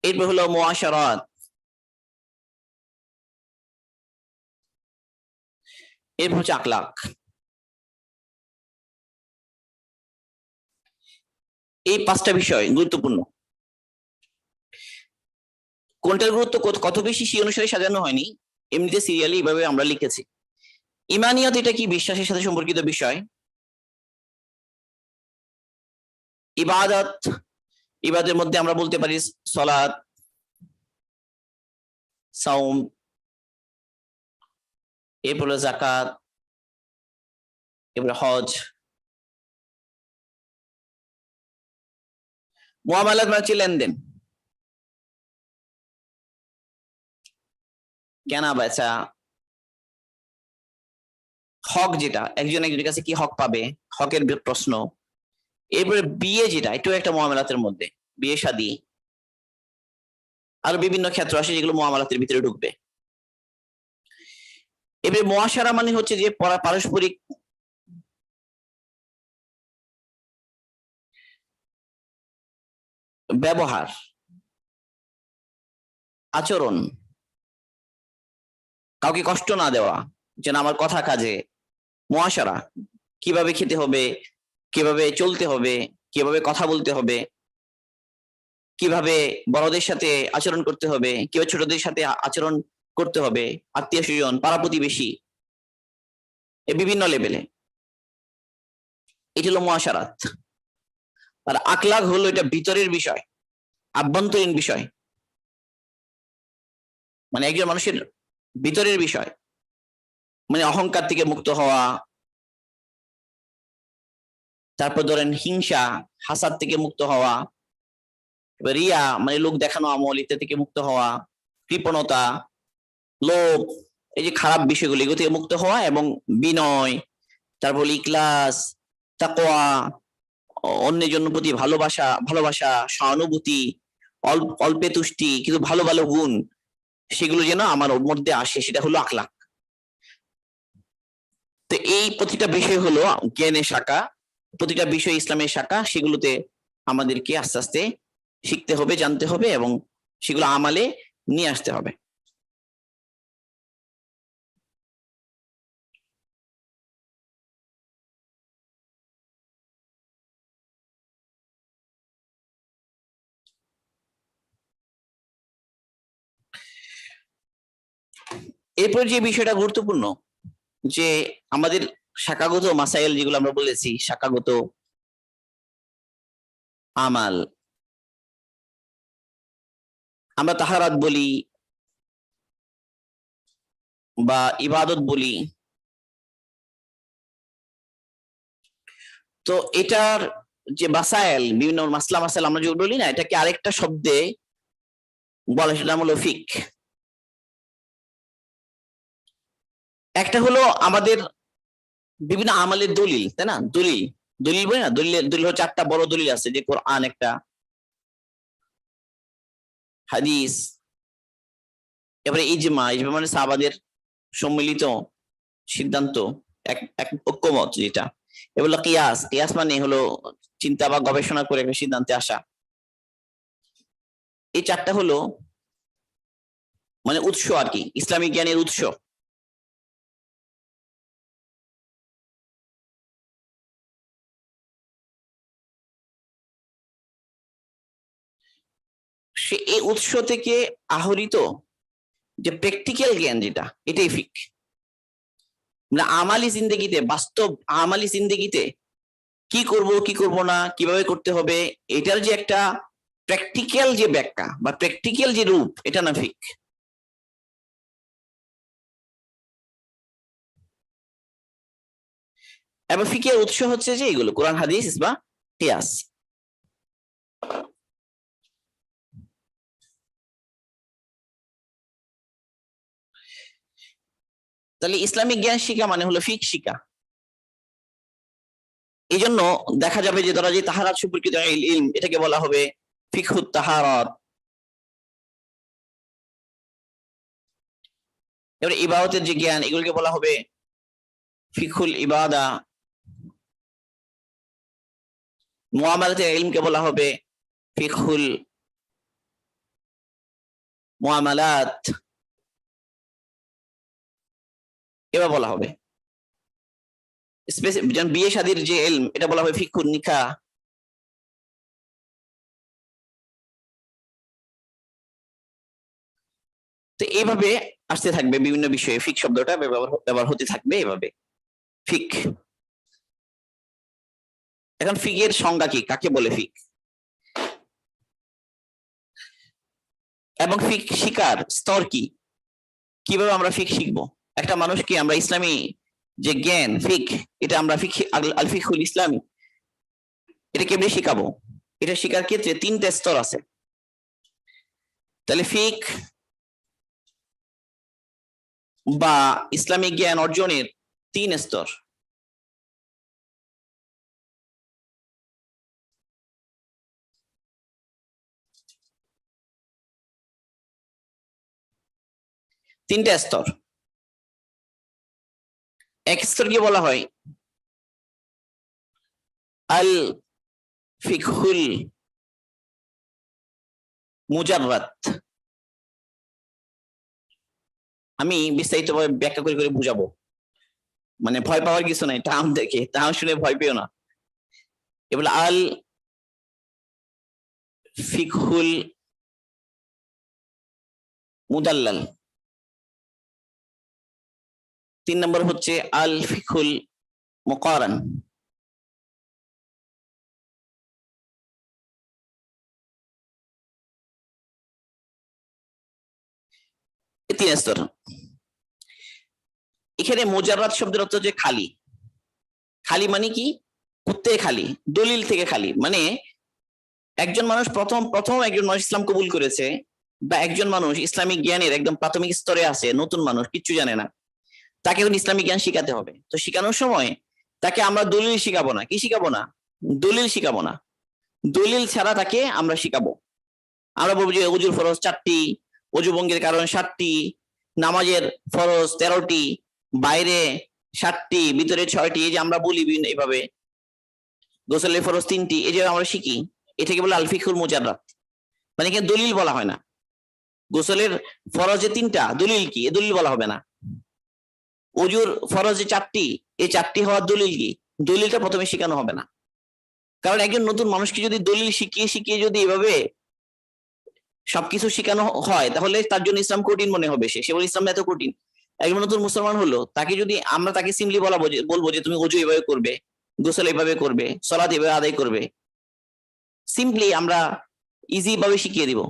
এরপর হলো মুআশারাত, এরপর হচ্ছে আখলাক। এই 5টা বিষয় গুরুত্বপূর্ণ। কোনটার গুরুত্ব কত বেশি সেই অনুসারে সাজানো হয়নি, এমনিতে সিরিয়ালি এইভাবে আমরা লিখেছি। ইমানিয়ত এটা কি? বিশ্বাসের সাথে সম্পর্কিত বিষয়। ইবাদত, ইবাদতের মধ্যে আমরা বলতে পারি সালাত, সাওম, এরপরে যাকাত, এরপরে হজ। মুআমালাত মানে হচ্ছে লেনদেন, কেনা বেচা। হক যেটা, একজন একজনের কাছে কি হক পাবে, হকের প্রশ্ন। এরপরে বিয়ে, যেটা এটাও একটা মুআমালাতের মধ্যে, বিয়ে শাদী। আরো বিভিন্ন ক্ষেত্র আসে যেগুলো মুআমালাতের ভিতরে ঢুকবে। এবারে মুআশারা মানে হচ্ছে যে পারস্পরিক ব্যবহার, আচরণ, কাউকে কষ্ট না দেওয়া, যেন আমার কথা কাজে। মুআশারা, কিভাবে খেতে হবে, কিভাবে চলতে হবে, কিভাবে কথা বলতে হবে, কিভাবে বড়দের সাথে আচরণ করতে হবে, কিভাবে ছোটদের সাথে আচরণ করতে হবে, আত্মীয় স্বজন, পাড়া প্রতিবেশী, বিভিন্ন লেভেলে। এটি হলো মুআশারাত। আর আখলাক হলো এটা ভিতরের বিষয়, আভ্যন্তরীণ বিষয়, মানে একজন মানুষের ভিতরের বিষয়, মানে অহংকার থেকে মুক্ত হওয়া, তারপর ধরেন হিংসা, হাসাদ থেকে মুক্ত হওয়া, রিয়া মানে লোক দেখানো আমল, ইত্যাদি থেকে মুক্ত হওয়া, কৃপণতা, লোভ, এই যে খারাপ বিষয়গুলো, এগুলো থেকে মুক্ত হওয়া, এবং বিনয়, তারপর ইখলাস, তাকওয়া, অন্যের জন্য প্রতি ভালোবাসা, সহানুভূতি, অল্পে তুষ্টি, কিন্তু ভালো ভালো গুণ, সেগুলো যেন আমার মধ্যে আসে, সেটা হলো আখলাক। তো এই প্রতিটা বিষয় হলো জ্ঞানের শাখা, প্রতিটা বিষয় ইসলামের শাখা। সেগুলোতে আমাদেরকে আস্তে আস্তে শিখতে হবে, জানতে হবে, এবং সেগুলো আমালে নিয়ে আসতে হবে। এরপর যে বিষয়টা গুরুত্বপূর্ণ, যে আমাদের শাখাগত মাসাইল যেগুলো আমরা বলেছি, শাখাগত আমাল, আমরা তাহারাত বলি বা ইবাদত বলি, তো এটার যে মাসাইল, বিভিন্ন মাসাইল আমরা যে বলি না, এটাকে আরেকটা শব্দে বলে, সেটা হলো ফিক। একটা হলো আমাদের বিভিন্ন আমলের দলিল, তাই না? দলিল, দলিল বলি না, দলিল হচ্ছে 4টা বড় দলিল আছে, যে কোরআন একটা, হাদিস, এবারে ইজমা মানে সাহাবাদের সম্মিলিত সিদ্ধান্ত, এক ঐক্যমত যেটা। এগুলো কিয়াস মানে হলো চিন্তা বা গবেষণা করে একটা সিদ্ধান্তে আসা। এই 4টা হলো মানে উৎস আর কি, ইসলামিক জ্ঞানের উৎস। সে এই উৎস থেকে আহরিত যে প্র্যাকটিক্যাল জ্ঞান, যেটা এটাই ফিক। মানে আমালি জিন্দেগিতে, বাস্তব আমালি জিন্দেগিতে কি করব কি করব না, কিভাবে করতে হবে, এটার যে একটা প্র্যাকটিক্যাল যে ব্যাখ্যা বা প্র্যাকটিক্যাল যে রূপ, এটা না ফিক। এবং ফিকের উৎস হচ্ছে যে এগুলো কোরআন, হাদিস বা কিয়াস। তাহলে ইসলামিক জ্ঞান শিখা মানে হলো ফিক শিখা। এই জন্য দেখা যাবে যে ধরা যে তাহারাত সম্পর্কিত ইলম, এটাকে বলা হবে ফিকহুত তাহারাত। এবারে ইবাদতের যে জ্ঞান, এগুলোকে বলা হবে ফিকহুল ইবাদা। মুআমালাতের ইলমকে বলা হবে ফিকহুল মুআমালাত, এবার বলা হবে। যেমন বিয়ে শাদীর যে ইলম, এটা বলা হয় ফিকহুন নিকাহ। তো এইভাবে আসতে থাকবে বিভিন্ন বিষয়ে, ফিক শব্দটা ব্যবহার হতে থাকবে এভাবে, ফিক। এখন ফিকের সংজ্ঞা কি, কাকে বলে ফিক, এবং ফিক শিকার স্তর কি, কিভাবে আমরা ফিক শিখবো। একটা মানুষকে আমরা ইসলামী যে জ্ঞান ফিক, এটা আমরা ফিক আল ফিকহুল ইসলামী, এটা কেমনে শিখাবো। এটা শিকার ক্ষেত্রে 3টে স্তর আছে। তাহলে ফিক বা ইসলামিক জ্ঞান অর্জনের 3 স্তর। তিনটা স্তর। এক স্তরকে বলা হয় আল ফিকহুল মুজাররাদ। আমি বিস্তারিত ভাবে ব্যাখ্যা করে করে বুঝাবো, মানে ভয় পাওয়ার কিছু নাই, টার্ম দেখে টার্ম শুনে ভয় পেও না। এবার আল ফিকহুল মুদাল্লাল। 3 নম্বর হচ্ছে আল ফিকহুল মুকারান। এই 3 স্তর। এখানে মুজাররাদ শব্দের অর্থ হচ্ছে খালি। খালি মানে কি, কোত্থেকে খালি, দলিল থেকে খালি। মানে একজন মানুষ প্রথম প্রথম একজন মানুষ ইসলাম কবুল করেছে, বা একজন মানুষ ইসলামিক জ্ঞানের একদম প্রাথমিক স্তরে আছে, নতুন মানুষ কিচ্ছু জানে না, তাকে এখন ইসলামিক জ্ঞান শিখাতে হবে। তো শিখানোর সময় তাকে আমরা দলিল শিখাবো না, কি শিখাবো না, দলিল শিখাবো না। দলিল ছাড়া তাকে আমরা শিখাবো। আমরা বলবো যে অজুর ফরজ 4টি, অজু ভঙ্গের কারণ 7টি, নামাজের ফরজ 13টি, বাইরে 7টি, ভিতরে 6টি, এই যে আমরা বলি এইভাবে। গোসলের ফরজ 3টি, এই যে আমরা শিখি, এটাকে বলে আল ফিকহুল মুজাররাদ। মানে এখানে দলিল বলা হয় না। গোসলের ফরজে 3টা, দলিল কি, এ দলিল বলা হবে না। অজুর ফরজে 4টি, এই 4টি হওয়ার দলিল কি, দলিলটা প্রথমে শেখানো হবে না। কারণ একজন নতুন মানুষকে যদি দলিল শিখিয়ে শিখিয়ে যদি এভাবে সবকিছু শেখানো হয়, তাহলে তার জন্য ইসলাম কঠিন মনে হবে। সে বলে ইসলাম এত কঠিন। একজন নতুন মুসলমান হলো, তাকে যদি আমরা তাকে সিম্পলি বলবো যে তুমি অজু এভাবে করবে, গোসল এভাবে করবে, সালাত এভাবে আদায় করবে, সিম্পলি আমরা ইজি ভাবে শিখিয়ে দিব,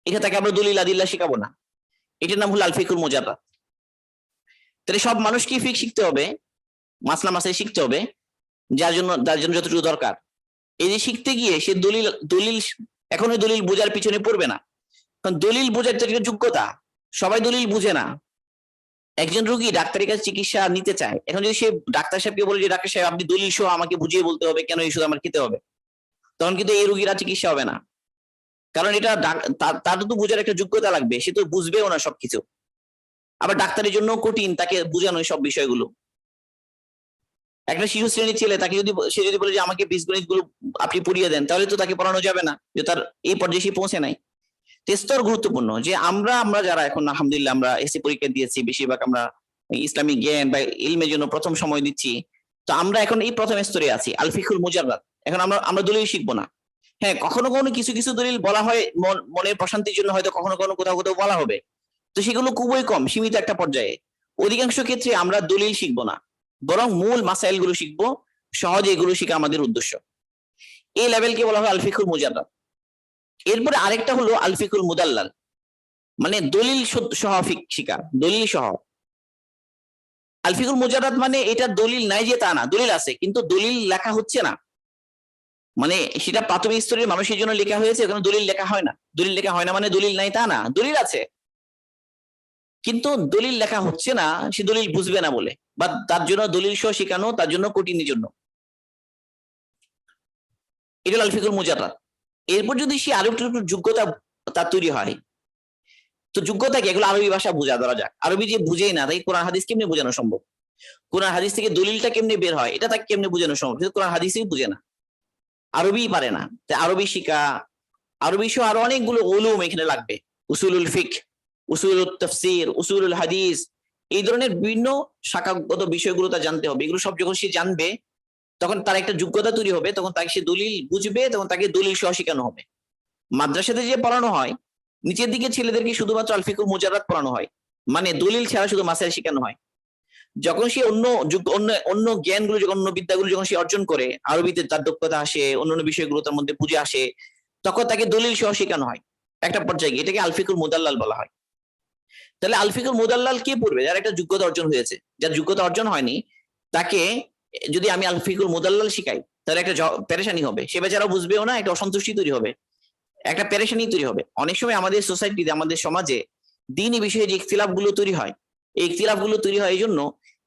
এখানে তাকে আমরা দলিল আদিল্লাহ শিখাবো না। এটার নাম হলো আল ফিকহুল মুজাররাদ। তাহলে সব মানুষকে ফিক শিখতে হবে, মাসলা মাসাইল শিখতে হবে, যার জন্য যতটুকু দরকার। এই যে শিখতে গিয়ে সে দলিল দলিল এখন ওই দলিল বোঝার পিছনে পড়বে না, কারণ দলিল বোঝার তো একটা যোগ্যতা, সবাই দলিল বুঝে না। একজন রোগী ডাক্তারের কাছে চিকিৎসা নিতে চায়, এখন যদি সে ডাক্তার সাহেবকে বলে যে ডাক্তার সাহেব আপনি দলিল সহ আমাকে বুঝিয়ে বলতে হবে কেন এই ওষুধ আমার খেতে হবে, তখন কিন্তু এই রোগীরা চিকিৎসা হবে না। কারণ এটা তার তো বোঝার একটা যোগ্যতা লাগবে, সে তো বুঝবেও না সবকিছু। আবার ডাক্তারের জন্য কঠিন তাকে বোঝানো সব বিষয়গুলো। একটা শিশু শ্রেণীর ছেলে, তাকে যদি সে যদি বলে যে আমাকে বীজগণিত গুলো আপনি পড়িয়ে দেন, তাহলে তো তাকে পড়ানো যাবে না, যে তার এই পর্যায়ে সে পৌঁছে নাই। স্তর গুরুত্বপূর্ণ। যে আমরা যারা এখন আলহামদুলিল্লাহ আমরা এসএসসি পরীক্ষা দিয়েছি, বেশিরভাগ আমরা ইসলামিক জ্ঞান বা ইলমের জন্য প্রথম সময় দিচ্ছি, তো আমরা এখন এই প্রথম স্তরে আছি আল ফিকহুল মুজাররাদ। এখন আমরা দলিল শিখবো না। হ্যাঁ, কখনো কখনো কিছু কিছু দলিল বলা হয় মনের প্রশান্তির জন্য, হয়তো কখনো কখনো কোথাও কোথাও বলা হবে, তো সেগুলো খুবই কম, সীমিত একটা পর্যায়ে। অধিকাংশ ক্ষেত্রে আমরা দলিল শিখবো না, বরং মূল মাসাইল গুলো শিখবো, সহজে এগুলো শিখা আমাদের উদ্দেশ্য। এই লেভেলকে বলা হয় আল ফিকহুল মুজাররাদ। এরপরে আরেকটা হলো আল ফিকহুল মুদাল্লাল, মানে দলিল সহ ফিক শিখা, দলিল সহ। আল ফিকহুল মুজাররাদ মানে এটা দলিল নাই যে তা না, দলিল আছে কিন্তু দলিল লেখা হচ্ছে না, মানে সেটা প্রাথমিক স্তরের মানুষের জন্য লেখা হয়েছে, ওখানে দলিল লেখা হয় না। দলিল লেখা হয় না মানে দলিল নাই তা না, দলিল আছে কিন্তু দলিল লেখা হচ্ছে না, সে দলিল বুঝবে না বলে, বা তার জন্য দলিল সহ শেখানো তার জন্য কঠিনের জন্য। এটা আল ফিকহুল মুজাররাদ। এরপর যদি সে আরো একটু যোগ্যতা তার তৈরি হয়, তো যোগ্যতা কি, এগুলো আরবি ভাষা বোঝা, ধরা যাক আরবি যে বুঝেই না, তাই কোরআন হাদিস কেমনে বোঝানো সম্ভব, কোরআন হাদিস থেকে দলিলটা কেমনে বের হয় এটা তাকে কেমনে বোঝানো সম্ভব, কোরআন হাদিসই বুঝে না, আরবি পারে না। তাই আরবি শিখা, আরবি সহ আরো অনেকগুলো উলুম এখানে লাগবে, উসুলুল ফিক, উসুলুল তাফসীর, উসুলুল হাদিস, এই ধরনের বিভিন্ন শাখাগত বিষয়গুলো তার জানতে হবে। এগুলো সব যখন সে জানবে তখন তার একটা যোগ্যতা তৈরি হবে, তখন তাকে সে দলিল বুঝবে, তখন তাকে দলিল সহ শেখানো হবে। মাদ্রাসাতে যে পড়ানো হয় নিচের দিকে ছেলেদেরকে শুধুমাত্র আল ফিকুল মুজাররাদ পড়ানো হয়, মানে দলিল ছাড়া শুধু মাসাইল শেখানো হয়। যখন সে অন্য অন্য জ্ঞানগুলো, যখন অন্য বিদ্যাগুলো যখন সে অর্জন করে, আরবিতে তার দক্ষতা আসে, অন্যান্য বিষয়গুলো তার মধ্যে বুঝে আসে, তখন তাকে দলিল সহ শেখানো হয় একটা পর্যায়ে। এটাকে আল ফিকুল মুদাল্লাল বলা হয়। তাহলে আল ফিকুল মুদাল্লাল কে পড়বে? যার একটা যোগ্যতা অর্জন হয়েছে। যার যোগ্যতা অর্জন হয়নি তাকে যদি আমি আল ফিকুল মুদাল্লাল শিখাই তাহলে একটা পেরেশানি হবে, সে বেচারা বুঝবেও না, একটা অসন্তুষ্টি তৈরি হবে, একটা পেরেশানি তৈরি হবে। অনেক সময় আমাদের সোসাইটিতে, আমাদের সমাজে দিনই বিষয়ে যে ইখতিলাফ গুলো তৈরি হয়, এই ইখতিলাফ গুলো তৈরি হয় এই জন্য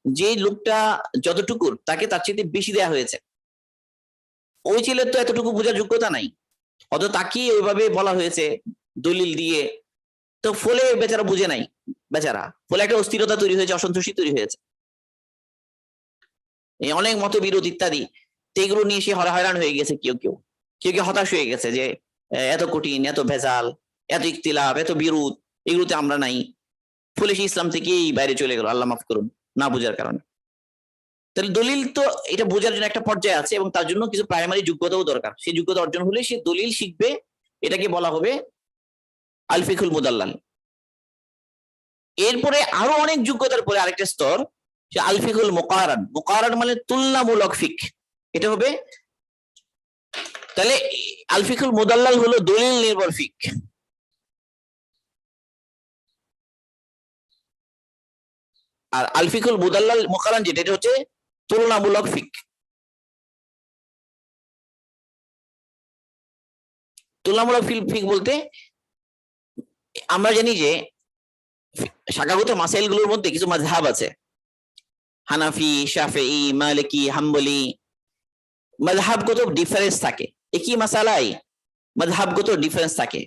যে লোকটা যতটুকুর তাকে তার চেয়ে বেশি দেয়া হয়েছে, ওই ছেলের তো এতটুকু বোঝার যোগ্যতা নাই, অত তাকে ওইভাবে বলা হয়েছে দলিল দিয়ে, তো ফলে বেচারা বুঝে নাই, বেচারা ফলে একটা অস্থিরতা তৈরি হয়েছে, অসন্তুষ্টি তৈরি হয়েছে, এই অনেক মতবিরোধ ইত্যাদি। তো এগুলো নিয়ে সে হয়রান হয়ে গেছে, কেউ কেউ কেউ কেউ হতাশ হয়ে গেছে যে এত কঠিন, এত ভেজাল, এত ইখতিলাফ, এত বিরোধ, এগুলোতে আমরা নাই, ফলে সে ইসলাম থেকেই বাইরে চলে গেল, আল্লাহ মাফ করুন, না বোঝার কারণে। তাহলে দলিল তো এটা বোঝার জন্য একটা পর্যায়ে আছে এবং তার জন্য কিছু প্রাইমারি যোগ্যতাও দরকার। সেই যোগ্যতা অর্জন হলে সে দলিল শিখবে, এটাকে বলা হবে আল ফিকুল মুদাল্লাল। এরপরে আরো অনেক যোগ্যতার পরে আরেকটা স্তর, সে আল ফিকুল মুকারান। মুকারান মানে তুলনামূলক ফিক, এটা হবে। তাহলে আল ফিকুল মুদাল্লাল হলো দলিল নির্ভর ফিক, আর আল ফিকুল মুদাল্লাল মুকারান যেটা, এটা হচ্ছে তুলনামূলক ফিক। তুলনামূলক ফিক বলতে আমরা জানি যে শাখাগত মাসাইল গুলোর মধ্যে কিছু মাযহাব আছে, হানাফি, শাফিঈ, মালিকি, হাম্বলি, মাযহাবগত ডিফারেন্স থাকে। একই মাসালায় মাযহাবগত ডিফারেন্স থাকে।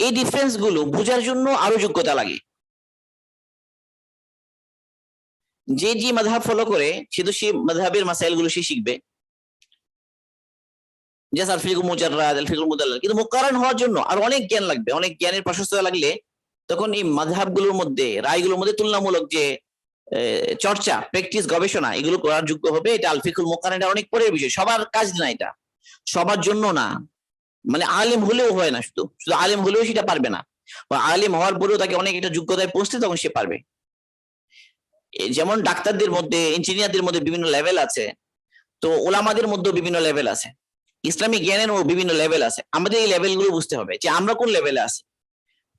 এই ডিফারেন্স গুলো বোঝার জন্য আরো যোগ্যতা লাগে। যে যে মাযহাব ফলো করে সে তো সে মাযহাবের মাসাইল গুলো সে শিখবে, জাস্ট আল ফিকুল মুজাররাদ, আল ফিকুল মুদাল্লাল। কিন্তু মুকাররান হওয়ার জন্য আর অনেক জ্ঞান লাগবে, অনেক জ্ঞানের প্রশস্ততা লাগলে তখন এই মাযহাবগুলোর মধ্যে, রায়গুলোর মধ্যে তুলনামূলক যে চর্চা, প্র্যাকটিস, গবেষণা, এগুলো করার যোগ্য হবে। এটা আল ফিকুল মুকাররান, এটা অনেক পরের বিষয়, সবার কাজ না, এটা সবার জন্য না। মানে আলেম হলেও হয় না, শুধু শুধু আলেম হলেও সেটা পারবে না, আলেম হওয়ার পরেও তাকে অনেক একটা যোগ্যতায় পৌঁছতে তখন সে পারবে। যেমন ডাক্তারদের মধ্যে, ইঞ্জিনিয়ারদের মধ্যে বিভিন্ন লেভেল আছে, তো ওলামাদের মধ্যে বিভিন্ন লেভেল আছে, ইসলামিক জ্ঞানেরও বিভিন্ন লেভেল আছে। আমাদের এই লেভেলগুলো বুঝতে হবে যে আমরা কোন লেভেলে আছি।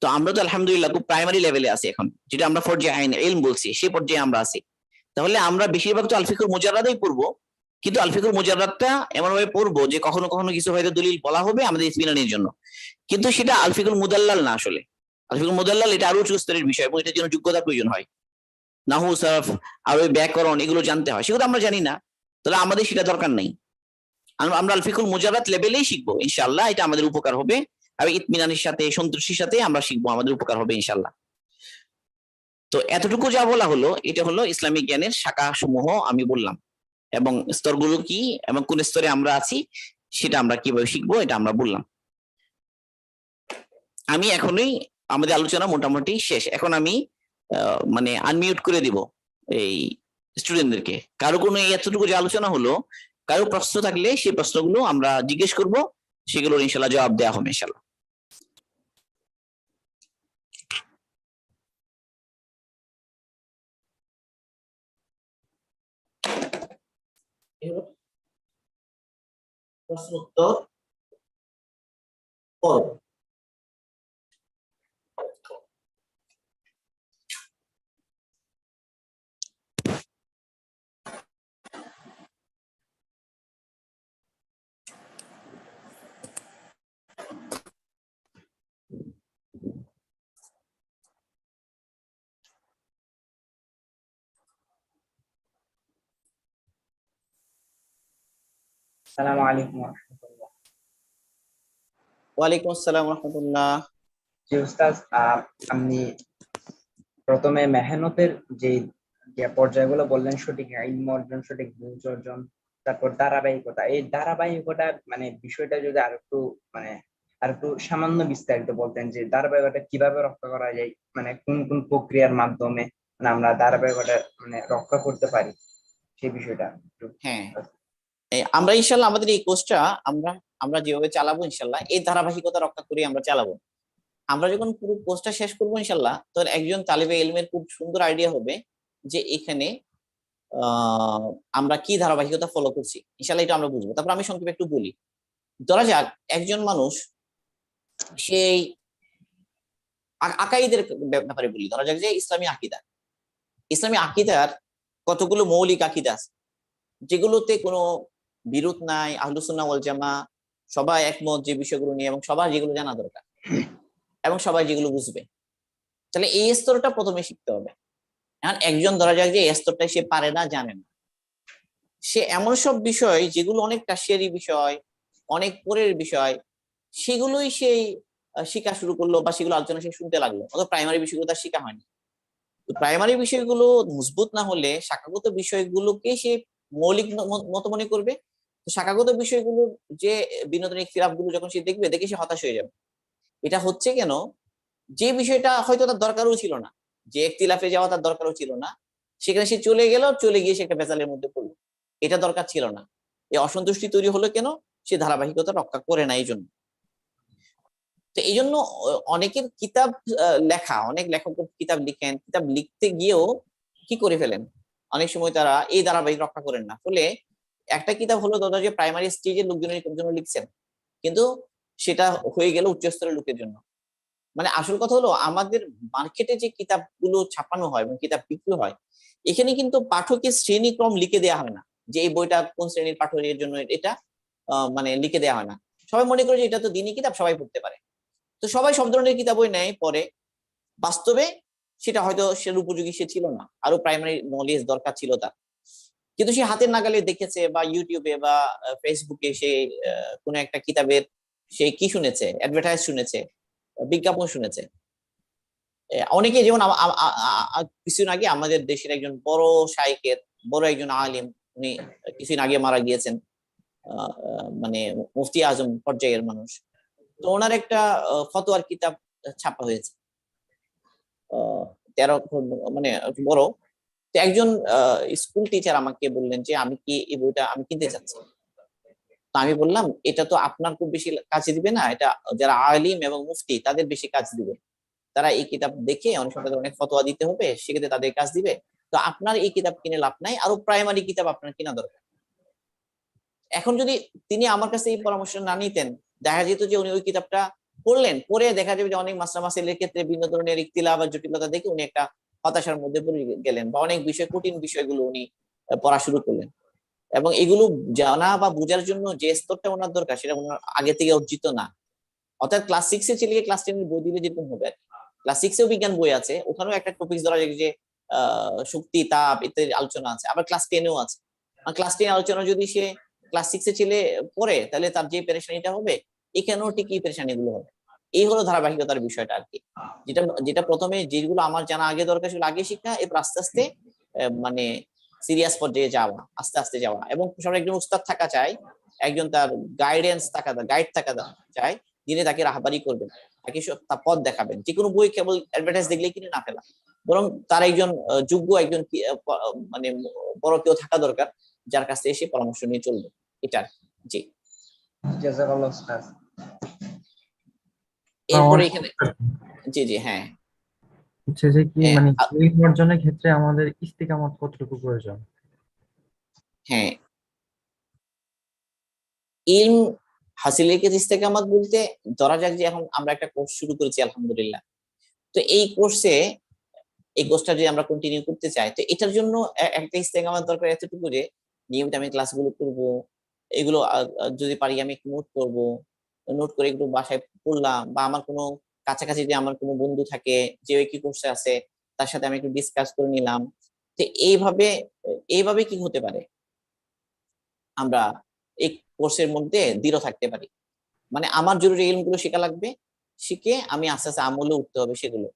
তো আমরা তো আলহামদুলিল্লাহ খুব প্রাইমারি লেভেলে আছি এখন, যেটা আমরা ফরজে আইন ইলম বলছি, সেই পর্যায়ে আমরা আছি। তাহলে আমরা বেশিরভাগ তো আল ফিকুল মুজাররাদাই পড়বো, কিন্তু আল ফিকুল মুজাররাদটা এমন ভাবে পড়বো যে কখনো কখনো কিছু হয়তো দলিল বলা হবে আমাদের ইতমিনানের জন্য, কিন্তু সেটা আল ফিকুল মুদাল্লাল না। আসলে আল ফিকুল মুদাল্লাল এটা আরো উচ্চ স্তরের বিষয় এবং এটার জন্য যোগ্যতার প্রয়োজন হয়। নাহু, সারফ, আর ওই ব্যাকরণ, এগুলো জানতে হয়, সেগুলো আমরা জানি না, তাহলে আমাদের সেটা দরকার নেই। আমরা আল ফিকুল মুজাররাদ লেভেলেই শিখবো ইনশাআল্লাহ, এটা আমাদের উপকার হবে। আর ইতমিনানের সাথে, সন্তুষ্টির সাথে আমরা শিখবো, আমাদের উপকার হবে ইনশাআল্লাহ। তো এতটুকু যা বলা হলো, এটা হলো ইসলামিক জ্ঞানের শাখা সমূহ আমি বললাম, এবং স্তরগুলো কি এবং কোন স্তরে আমরা আছি সেটা আমরা কিভাবে শিখবো এটা আমরা বললাম। আমি এখনই, আমাদের আলোচনা মোটামুটি শেষ, এখন আমি মানে আনমিউট করে দিব এই স্টুডেন্টদেরকে। কারো কোনো এতটুকু যে আলোচনা হলো, কারো প্রশ্ন থাকলে সেই প্রশ্নগুলো আমরা জিজ্ঞেস করব, সেগুলোর ইনশাল্লাহ জবাব দেওয়া হবে ইনশাল্লাহ। প্রশ্ন উত্তর পর্ব। আসসালামু আলাইকুম ওয়া রাহমাতুল্লাহ। ওয়ালাইকুম আসসালাম ওয়া রাহমাতুল্লাহ। জি উস্তাদ, আপনি প্রথমে মেহনতের যে যে পর্যায়গুলো বললেন, সঠিক ইলম অর্জন, সঠিক বুঝ অর্জন, তারপর ধারাবাহিকতা, এই ধারাবাহিকতা মানে বিষয়টা যদি আর একটু মানে আর একটু সামান্য বিস্তারিত বলতেন যে ধারাবাহিকতা কিভাবে রক্ষা করা যায়, মানে কোন কোন প্রক্রিয়ার মাধ্যমে মানে আমরা ধারাবাহিকতা মানে রক্ষা করতে পারি, সেই বিষয়টা একটু। হ্যাঁ, আমরা ইনশাল্লাহ আমাদের এই কোর্সটা আমরা আমরা যেভাবে চালাবো ইনশাল্লাহ এই ধারাবাহিকতা রক্ষা করে আমরা চালাবো। আমরা যখন পুরো কোর্সটা শেষ করবো ইনশাল্লাহ, তো একজন তালিবে ইলমের খুব সুন্দর আইডিয়া হবে যে এখানে আহ আমরা কি ধারাবাহিকতা ফলো করছি, ইনশাল্লাহ এটা আমরা বুঝবো। তারপর আমি সংক্ষেপে একটু বলি। ধরা যাক একজন মানুষ সেই আকাইদের ব্যাপারে বলি। ধরা যাক যে ইসলামী আকিদার কতগুলো মৌলিক আকিদা আছে যেগুলোতে কোনো বিরোধ নাই, আহলুস সুন্নাহ ওয়াল জামা সবাই একমত যে বিষয়গুলো নিয়ে, এবং সবার যেগুলো জানা দরকার এবং সবাই যেগুলো বুঝবে। তাহলে এই স্তরটা প্রথমে শিখতে হবে। এখন একজন ধরা যাক যে এই স্তরটাই সে পারে না, জানে না, সে এমন সব বিষয় যেগুলো অনেক টাশিয়ারি বিষয়, অনেক পরের বিষয়, সেগুলোই সেই শিখা শুরু করলো বা সেগুলো আলোচনা সে শুনতে লাগলো, অথবা প্রাইমারি বিষয়গুলো তার শিখা হয়নি। তো প্রাইমারি বিষয়গুলো মজবুত না হলে শাখাগত বিষয়গুলোকে সে মৌলিক মত মনে করবে। তো শাখাগত বিষয়গুলো যে বিনোদনের ইখতিলাফ গুলো যখন সে দেখবে, দেখে সে হতাশ হয়ে যাবে। এটা হচ্ছে কেন, যে বিষয়টা হয়তো তার দরকারও ছিল না, যে ইখতিলাফে যাওয়া তার দরকারও ছিল না, সেখানে সে চলে গেল, চলে গিয়ে সে একটা ভেজালের মধ্যে পড়লো। এটা দরকার ছিল না। এই অসন্তুষ্টি তৈরি হলো কেন, সে ধারাবাহিকতা রক্ষা করে না এই জন্য। তো এই জন্য অনেকের কিতাব লেখা, অনেক লেখক কিতাব লিখেন, কিতাব লিখতে গিয়েও কি করে ফেলেন, অনেক সময় তারা এই ধারাবাহিক রক্ষা করেন না। ফলে একটা কিতাব হলো দাদা যে প্রাইমারি স্টেজের লোকজনের জন্য লিখছেন, কিন্তু সেটা হয়ে গেল উচ্চস্তরের লোকের জন্য। মানে আসল কথা হলো আমাদের মার্কেটে যে কিতাবগুলো ছাপানো হয় এবং কিতাব বিক্রি হয়, এখানে কিন্তু পাঠকের শ্রেণীক্রম লিখে দেওয়া হয় না, যে এই বইটা কোন শ্রেণীর পাঠকের জন্য এটা মানে লিখে দেওয়া হয় না। সবাই মনে করে যে এটা তো দিনী কিতাব, সবাই পড়তে পারে। তো সবাই সব ধরনের কিতাবই নেয় পরে, বাস্তবে সেটা হয়তো সে উপযোগী সে ছিল না, আরো প্রাইমারি নলেজ দরকার ছিল তার। কিন্তু সে হাতের নাগালে দেখেছে বা ইউটিউবে বা ফেসবুকে সে কোনো একটা কিতাবের সে কি শুনেছে, অ্যাডভার্টাইজ শুনেছে, বিজ্ঞাপন শুনেছে। অনেকে যেমন কিছুদিন আগে আমাদের দেশের একজন বড় শাইখের, বড় একজন আলিম, উনি কিছুদিন আগে মারা গিয়েছেন, মানে মুফতি আজম পর্যায়ের মানুষ। তো ওনার একটা ফতোয়ার কিতাব ছাপা হয়েছে, 13 মানে বড়। তো একজন স্কুল টিচার আমাকে বললেন যে আমি কি এই বইটা আমি কিনতে চাচ্ছি। তো আমি বললাম এটা তো আপনার খুব বেশি কাজে দিবে না, এটা যারা আলিম এবং মুফতি তাদের বেশি কাজ দিবে। তারা এই কিতাব দেখে অনেক সময় তাদের অনেক ফতোয়া দিতে হবে, সেক্ষেত্রে তাদের কাজ দিবে। তো আপনার এই কিতাব কিনে লাভ নাই, আরো প্রাইমারি কিতাব আপনার কিনা দরকার। এখন যদি তিনি আমার কাছে এই পরামর্শ না নিতেন, দেখা যেত যে উনি ওই কিতাবটা পড়লেন, পড়ে দেখা যাবে যে অনেক মাসলা মাসাইলের ক্ষেত্রে বিভিন্ন ধরনের ইখতিলাফ বা জটিলতা দেখে উনি একটা হতাশার মধ্যে পড়ে গেলেন, বা অনেক বিষয় কঠিন বিষয়গুলো উনি পড়া শুরু করলেন। এবং এগুলো জানা বা বোঝার জন্য যে স্তরটা ওনার দরকার সেটা ওনার আগে থেকে অর্জিত না। অর্থাৎ ক্লাস 6 এর ছেলেকে ক্লাস 10 এর বই দিলে যেরকম হবে, ক্লাস 6 এও বিজ্ঞান বই আছে, ওখানেও একটা টপিক ধরা যায় যে শক্তি, তাপ ইত্যাদি আলোচনা আছে, আবার ক্লাস 10 এও আছে। ক্লাস 10 আলোচনা যদি সে ক্লাস 6 এর ছেলে পড়ে, তাহলে তার যে পেরেশানিটা হবে এখানেও ঠিক এই পেরেশানি গুলো হবে। এই হলো ধারাবাহিকতার বিষয়টা আর কি। যেটা যেটা প্রথমে যেগুলো আমার জানা আগে দরকার ছিল আগে শিখা, এরপর আস্তে আস্তে মানে সিরিয়াস পর্যায়ে যাওয়া, আস্তে আস্তে যাওয়া। এবং সবার একজন উস্তাদ থাকা চাই, একজন তার গাইড থাকা চাই, যিনি তাকে রাহবারি করবেন, তাকে তার পথ দেখাবেন। যে কোনো বই কেবল অ্যাডভার্টাইজ দেখলে কিনে না ফেলা, বরং তার একজন যোগ্য একজন মানে বড় কেউ থাকা দরকার, যার কাছে এসে পরামর্শ নিয়ে চলবে। এটা জি। জাযাকাল্লাহ উস্তাদ। এরপরে এখানে জি জি হ্যাঁ, হচ্ছে যে কি মানে ইলম অর্জনের ক্ষেত্রে আমাদের ইস্তিকামত কতটুকু প্রয়োজন? হ্যাঁ, ইলম হাসিলের ক্ষেত্রে ইস্তেকামাত বলতে, ধরা যাক যে এখন আমরা একটা কোর্স শুরু করেছি আলহামদুলিল্লাহ। তো এই কোর্সটা যদি আমরা কন্টিনিউ করতে চাই, তো এটার জন্য একটা ইস্তেকামাত দরকার এতটুকু যে নিয়মিত আমি ক্লাসগুলো করব, এগুলো যদি পারি আমি একটু নোট করব, নোট করে একটু বাসায় পড়লাম, বা আমার কোনো কাছাকাছি যে আমার কোনো বন্ধু থাকে যে ওই কি কোর্সে আছে, তার সাথে আমি একটু ডিসকাস করে নিলাম। তো এইভাবে এইভাবে কি হতে পারে, আমরা এই কোর্সের মধ্যে দৃঢ় থাকতে পারি। মানে আমার জরুরি ইলমগুলো শেখা লাগবে, শিখে আমি আস্তে আস্তে আমলে উঠতে হবে সেগুলো।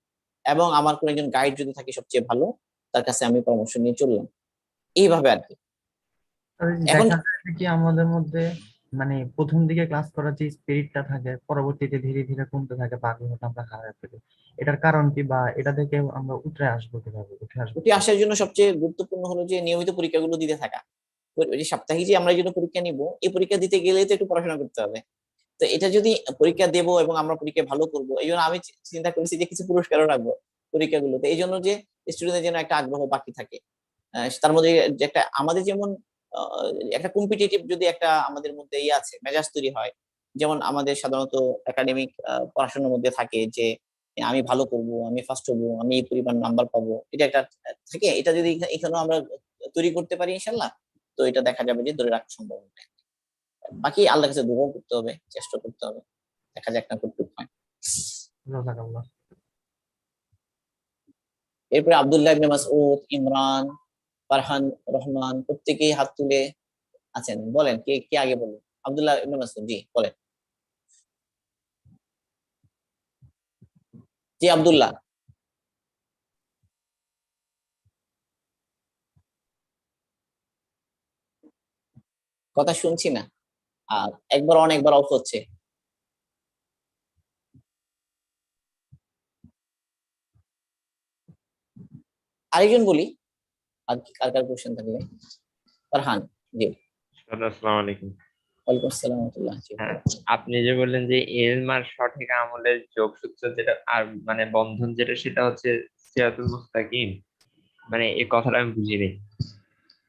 এবং আমার কোনো একজন গাইড যদি থাকে সবচেয়ে ভালো, তার কাছে আমি পরামর্শ নিয়ে চললাম, এইভাবে আর কি। এখন দেখা যায় যে কি আমাদের মধ্যে মানে প্রথম দিকে ক্লাস করার যে স্পিরিটটা থাকে পরবর্তীতে ধীরে ধীরে কমতে থাকে বা আগ্রহটা আমরা হারাতে ফেলি, এটার কারণ কি বা এটা থেকে আমরা উঠে আসবো উঠে কিভাবে? আসার জন্য সবচেয়ে গুরুত্বপূর্ণ হলো যে নিয়মিত পরীক্ষাগুলো দিতে থাকা। ওই যে সাপ্তাহিক যে আমরা এই জন্য পরীক্ষা নিব, এই পরীক্ষা দিতে গেলে তো একটু পড়াশোনা করতে হবে। তো এটা যদি পরীক্ষা দেব এবং আমরা পরীক্ষা ভালো করব, এই জন্য আমি চিন্তা করেছি যে কিছু পুরস্কারও রাখবো পরীক্ষাগুলোতে, এই জন্য যে স্টুডেন্টদের জন্য একটা আগ্রহ বাকি থাকে। তার মধ্যে যে একটা আমাদের যেমন আহ, একটা কম্পিটিটিভ যদি একটা আমাদের মধ্যে ইয়ে আছে, মেজাজ তৈরি হয়। যেমন আমাদের সাধারণত একাডেমিক পড়াশোনার মধ্যে থাকে যে আমি ভালো করব, আমি ফার্স্ট হবো, আমি এই পরিমাণ নাম্বার পাবো, এটা একটা থাকে। এটা যদি এখানেও আমরা তৈরি করতে পারি ইনশাল্লাহ, তো এটা দেখা যাবে যে ধরে রাখা সম্ভব হবে। বাকি আল্লাহর কাছে দোয়া করতে হবে, চেষ্টা করতে হবে, দেখা যাক না কতটুকু হয়। জাযাকাল্লাহ। এরপরে আব্দুল্লাহ ইবনে মাসউদ, ইমরান, ফারহান, রহমান প্রত্যেকেই হাত তুলে আছেন। বলেন কে কে আগে বলুন। আব্দুল্লাহ ইবনে মাসউদ, জি বলেন। জি আব্দুল্লাহ। কথা শুনছি না, আর একবার অন একবার অফ হচ্ছে। আরেকজন বলি, আর আর কার কোশ্চেন থাকলে। ফারহান, জি। আসসালামু আলাইকুম। ওয়ালাইকুম আসসালাম ওয়া রাহমাতুল্লাহ, জি। হ্যাঁ, আপনি যে বললেন যে ইলম আর সঠিক আমলের যোগসূত্র যেটা আর মানে বন্ধন যেটা, সেটা হচ্ছে সিরাতুল মুস্তাকিম, মানে এই কথাটা আমি বুঝিনি।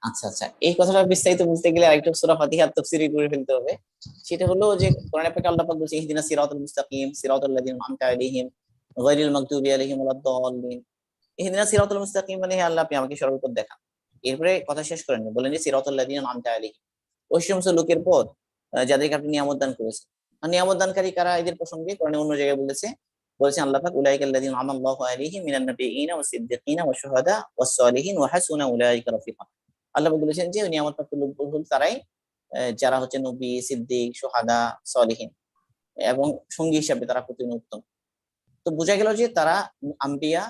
আচ্ছা আচ্ছা, এই কথাটা বিস্তারিত বুঝতে গেলে আরেকটু সূরা ফাতিহার তাফসীর করে ফেলতে হবে। সেটা হলো যে কোরআনে পাকে আল্লাহ পাক বলছে ইহদিনাস সিরাতাল মুস্তাকিম সিরাতাল লাযিনা আন'আমতা আলাইহিম গায়রিল মাগদুবি আলাইহিম ওয়ালাদ-দাল্লিন। ইহদিনাস সিরাতাল মুস্তাকিম মানে হে আল্লাহ, আপনি আমাকে সরল পথ দেখান। এরপরে কথা শেষ করেন, বলেন যে সিরাতাল লাযিনা আন'আমতা আলাইহিম, ওই সমস্ত লোকের পথ যাদেরকে আপনি নিয়ামত দান করেছেন। আর নিয়ামত দানকারী কারা, এদের প্রসঙ্গে কোরআনে অন্য জায়গায় বলেছেন আল্লাহ পাক উলাইকাল লাযিনা আনাল্লাহু আলাইহিম মিনান নাবিয়্যিনা ওয়াস সিদ্দিকিনা ওয়াশ শুহাদা ওয়াস সালিহিন ওয়া হাসুনা উলাইকা রাফিকা। আল্লাহ বলেছেন যে নিয়ামত প্রাপ্ত লোকগুলো হল তারাই যারা হচ্ছে নবী, সিদ্দিক, সুহাদা, সলিহিন, এবং সঙ্গী হিসাবে তারা প্রতি উত্তম। তো বোঝা গেল যে তারা আম্বিয়া,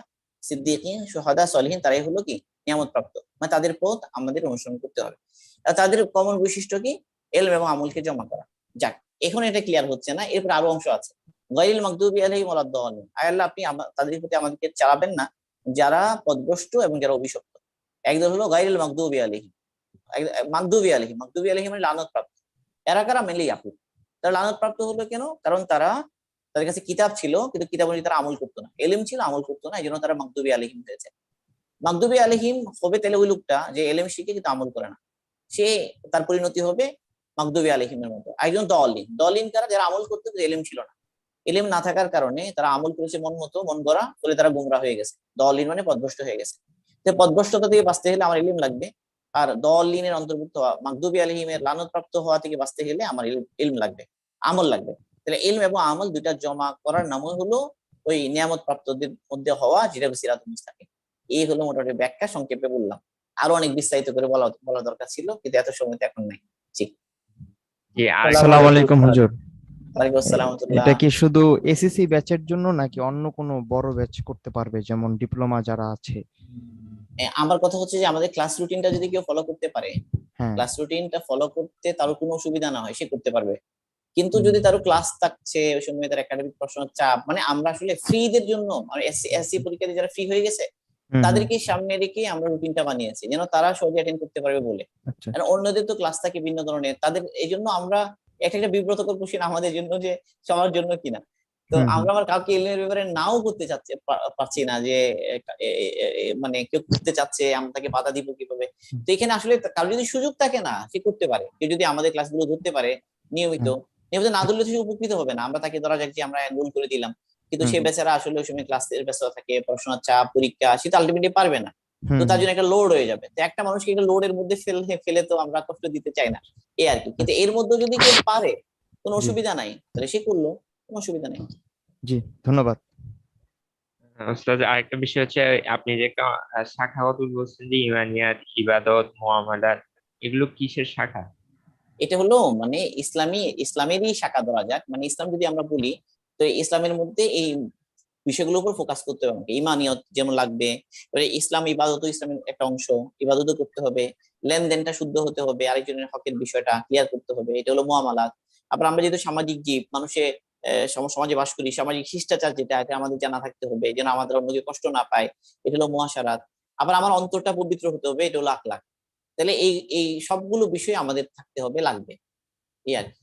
সিদ্দিকিন, সুহাদা, সলিহিন তারাই হলো কি নিয়ামত প্রাপ্ত, মানে তাদের পথ আমাদের অনুসরণ করতে হবে। আর তাদের কমন বৈশিষ্ট্য কি, এলম এবং আমলকে জমা করা। যাক, এখন এটা ক্লিয়ার হচ্ছে না, এরপর আরো অংশ আছে। গায়রিল মাগদুবি আলাইহিম ওয়ালাদ-দাল্লিন, আল্লাহ আপনি তাদের প্রতি আমাদেরকে চালাবেন না যারা পথভ্রষ্ট এবং যারা অভিশপ্ত। একদল হলো গায়রিল মাগদুবি আলাইহিম, মাগদুবি আলাইহিম মানে লানত প্রাপ্ত। এরা কারা, মেনলি ইয়াহুদ। তারা লানত প্রাপ্ত হলো কেন, কারণ তাদের কাছে কিতাব ছিল কিন্তু কিতাব অনুযায়ী তারা আমল করতো না, এলিম ছিল আমল করতো না, এই জন্য তারা মাগদুবি আলাইহিম হয়েছে। মাগদুবি আলাইহিম হবে তাহলে ওই লোকটা যে এলিম শিখে কিন্তু আমল করে না, সে তার পরিণতি হবে মাগদুবি আলাইহিমের মতো। একজন দলিন কারা, যারা আমল করতে কিন্তু এলিম ছিল না, এলিম না থাকার কারণে তারা আমল করেছে মন মতো, মন গড়া, ফলে তারা গুমরা হয়ে গেছে। দলিন মানে পথভ্রষ্ট হয়ে গেছে। তো পথভ্রষ্টতা থেকে বাঁচতে হলে আমার ইলম লাগবে। আর দলিনের অন্তর্ভুক্ত হওয়া, মাগদুবি আলাইহিমের লানতপ্রাপ্ত হওয়া থেকে বাঁচতে গেলে আমার ইলম লাগবে, আমল লাগবে। তাহলে ইলম এবং আমল দুইটা জমা করার নামই হলো ওই নিয়ামত প্রাপ্তদের মধ্যে হওয়া, যেটা সিরাতুল মুস্তাকিম। এই হলো মোটামুটি ব্যাখ্যা, সংক্ষেপে বললাম। আরো অনেক বিস্তারিত করে বলা বলা দরকার ছিল, কিন্তু এত সময় তো এখন নাই। জি। জি, আরেকটা আসসালামু আলাইকুম হুজুর। ওয়ালাইকুম আসসালাম ওয়া রাহমাতুল্লাহ। এটা কি শুধু এসএসসি ব্যাচের জন্য নাকি অন্য কোনো বড় ব্যাচ করতে পারবে, যেমন ডিপ্লোমা যারা আছে? আমার কথা হচ্ছে যে আমাদের ক্লাস রুটিনটা যদি কেউ ফলো করতে পারে, হ্যাঁ। ক্লাস রুটিনটা ফলো করতে তার কোনো অসুবিধা না হয়, সে করতে পারবে। কিন্তু হুম, যদি তার ক্লাস থাকছে ওই সময়, তার একাডেমিক পড়াশোনার চাপ, মানে আমরা আসলে ফ্রিদের জন্য, মানে এসসি পরীক্ষা দিয়ে যারা ফ্রি হয়ে গেছে হুম, হুম। তাদেরকে সামনে রেখে আমরা রুটিনটা বানিয়েছি যেন তারা সহজে অ্যাটেন্ড করতে পারবে বলে। আচ্ছা কারণ আচ্ছা। অন্যদের তো ক্লাস থাকে ভিন্ন ধরনের, তাদের এই জন্য আমরা একটা একটা বিব্রতকর কোশ্চেন আমাদের জন্য যে সবার জন্য কিনা। তো হুম, হুম, আমরা আবার কাউকে এলিমের ব্যাপারে নাও করতে চাচ্ছি পারছি না যে মানে কেউ করতে চাচ্ছে, আমরা তাকে বাধা দিব কিভাবে। হুম, তো এখানে আসলে কারো যদি সুযোগ থাকে না, সে করতে পারে। কেউ যদি আমাদের ক্লাসগুলো ধরতে পারে নিয়মিত, হুম, নিয়মিত না ধরলে তো সে উপকৃত হবে না। আমরা তাকে ধরা যাক যে আমরা গোল করে দিলাম, কিন্তু হুম, সে বেচারা আসলে ওই সময় ক্লাসের ব্যস্ত থাকে, পড়াশোনার চাপ, পরীক্ষা, সে তো আলটিমেটলি পারবে না। তো হুম, তার হুম। জন্য একটা লোড হয়ে যাবে। তো একটা মানুষকে একটা লোডের মধ্যে ফেলে ফেলে তো আমরা কষ্ট দিতে চাই না, এই আর কি। কিন্তু এর মধ্যে যদি কেউ পারে, কোনো জি অসুবিধা নাই, তাহলে সে করলো, কোনো অসুবিধা নেই। জি, ধন্যবাদ। উস্তাদ, আরেকটা বিষয় হচ্ছে, আপনি যে শাখাগত বলছেন যে ইমানিয়াত, ইবাদত, মুআমালাত, এগুলো কিসের শাখা? এটা হলো মানে ইসলামেরই শাখা ধরা যাক। মানে ইসলাম যদি আমরা বলি, তো ইসলামের মধ্যে এই বিষয়গুলোর উপর ফোকাস করতে হবে আমাকে। ইমানিয়ত যেমন লাগবে, এবারে ইসলাম ইবাদত, ইসলামের একটা অংশ, ইবাদতও করতে হবে, লেনদেনটা শুদ্ধ হতে হবে, আরেকজনের হকের বিষয়টা ক্লিয়ার করতে হবে, এটা হলো মুআমালাত। আবার আমরা যেহেতু সামাজিক জীব, মানুষে সমাজে বাস করি, সামাজিক শিষ্টাচার যেটা, এটা আমাদের জানা থাকতে হবে, যেন আমাদের অন্য কেউ কষ্ট না পায়, এটা হলো মুআশারাত। আবার আমার অন্তরটা পবিত্র হতে হবে, এটা হলো আখলাক। তাহলে এই এই সবগুলো বিষয় আমাদের থাকতে হবে, লাগবে, এই আর কি।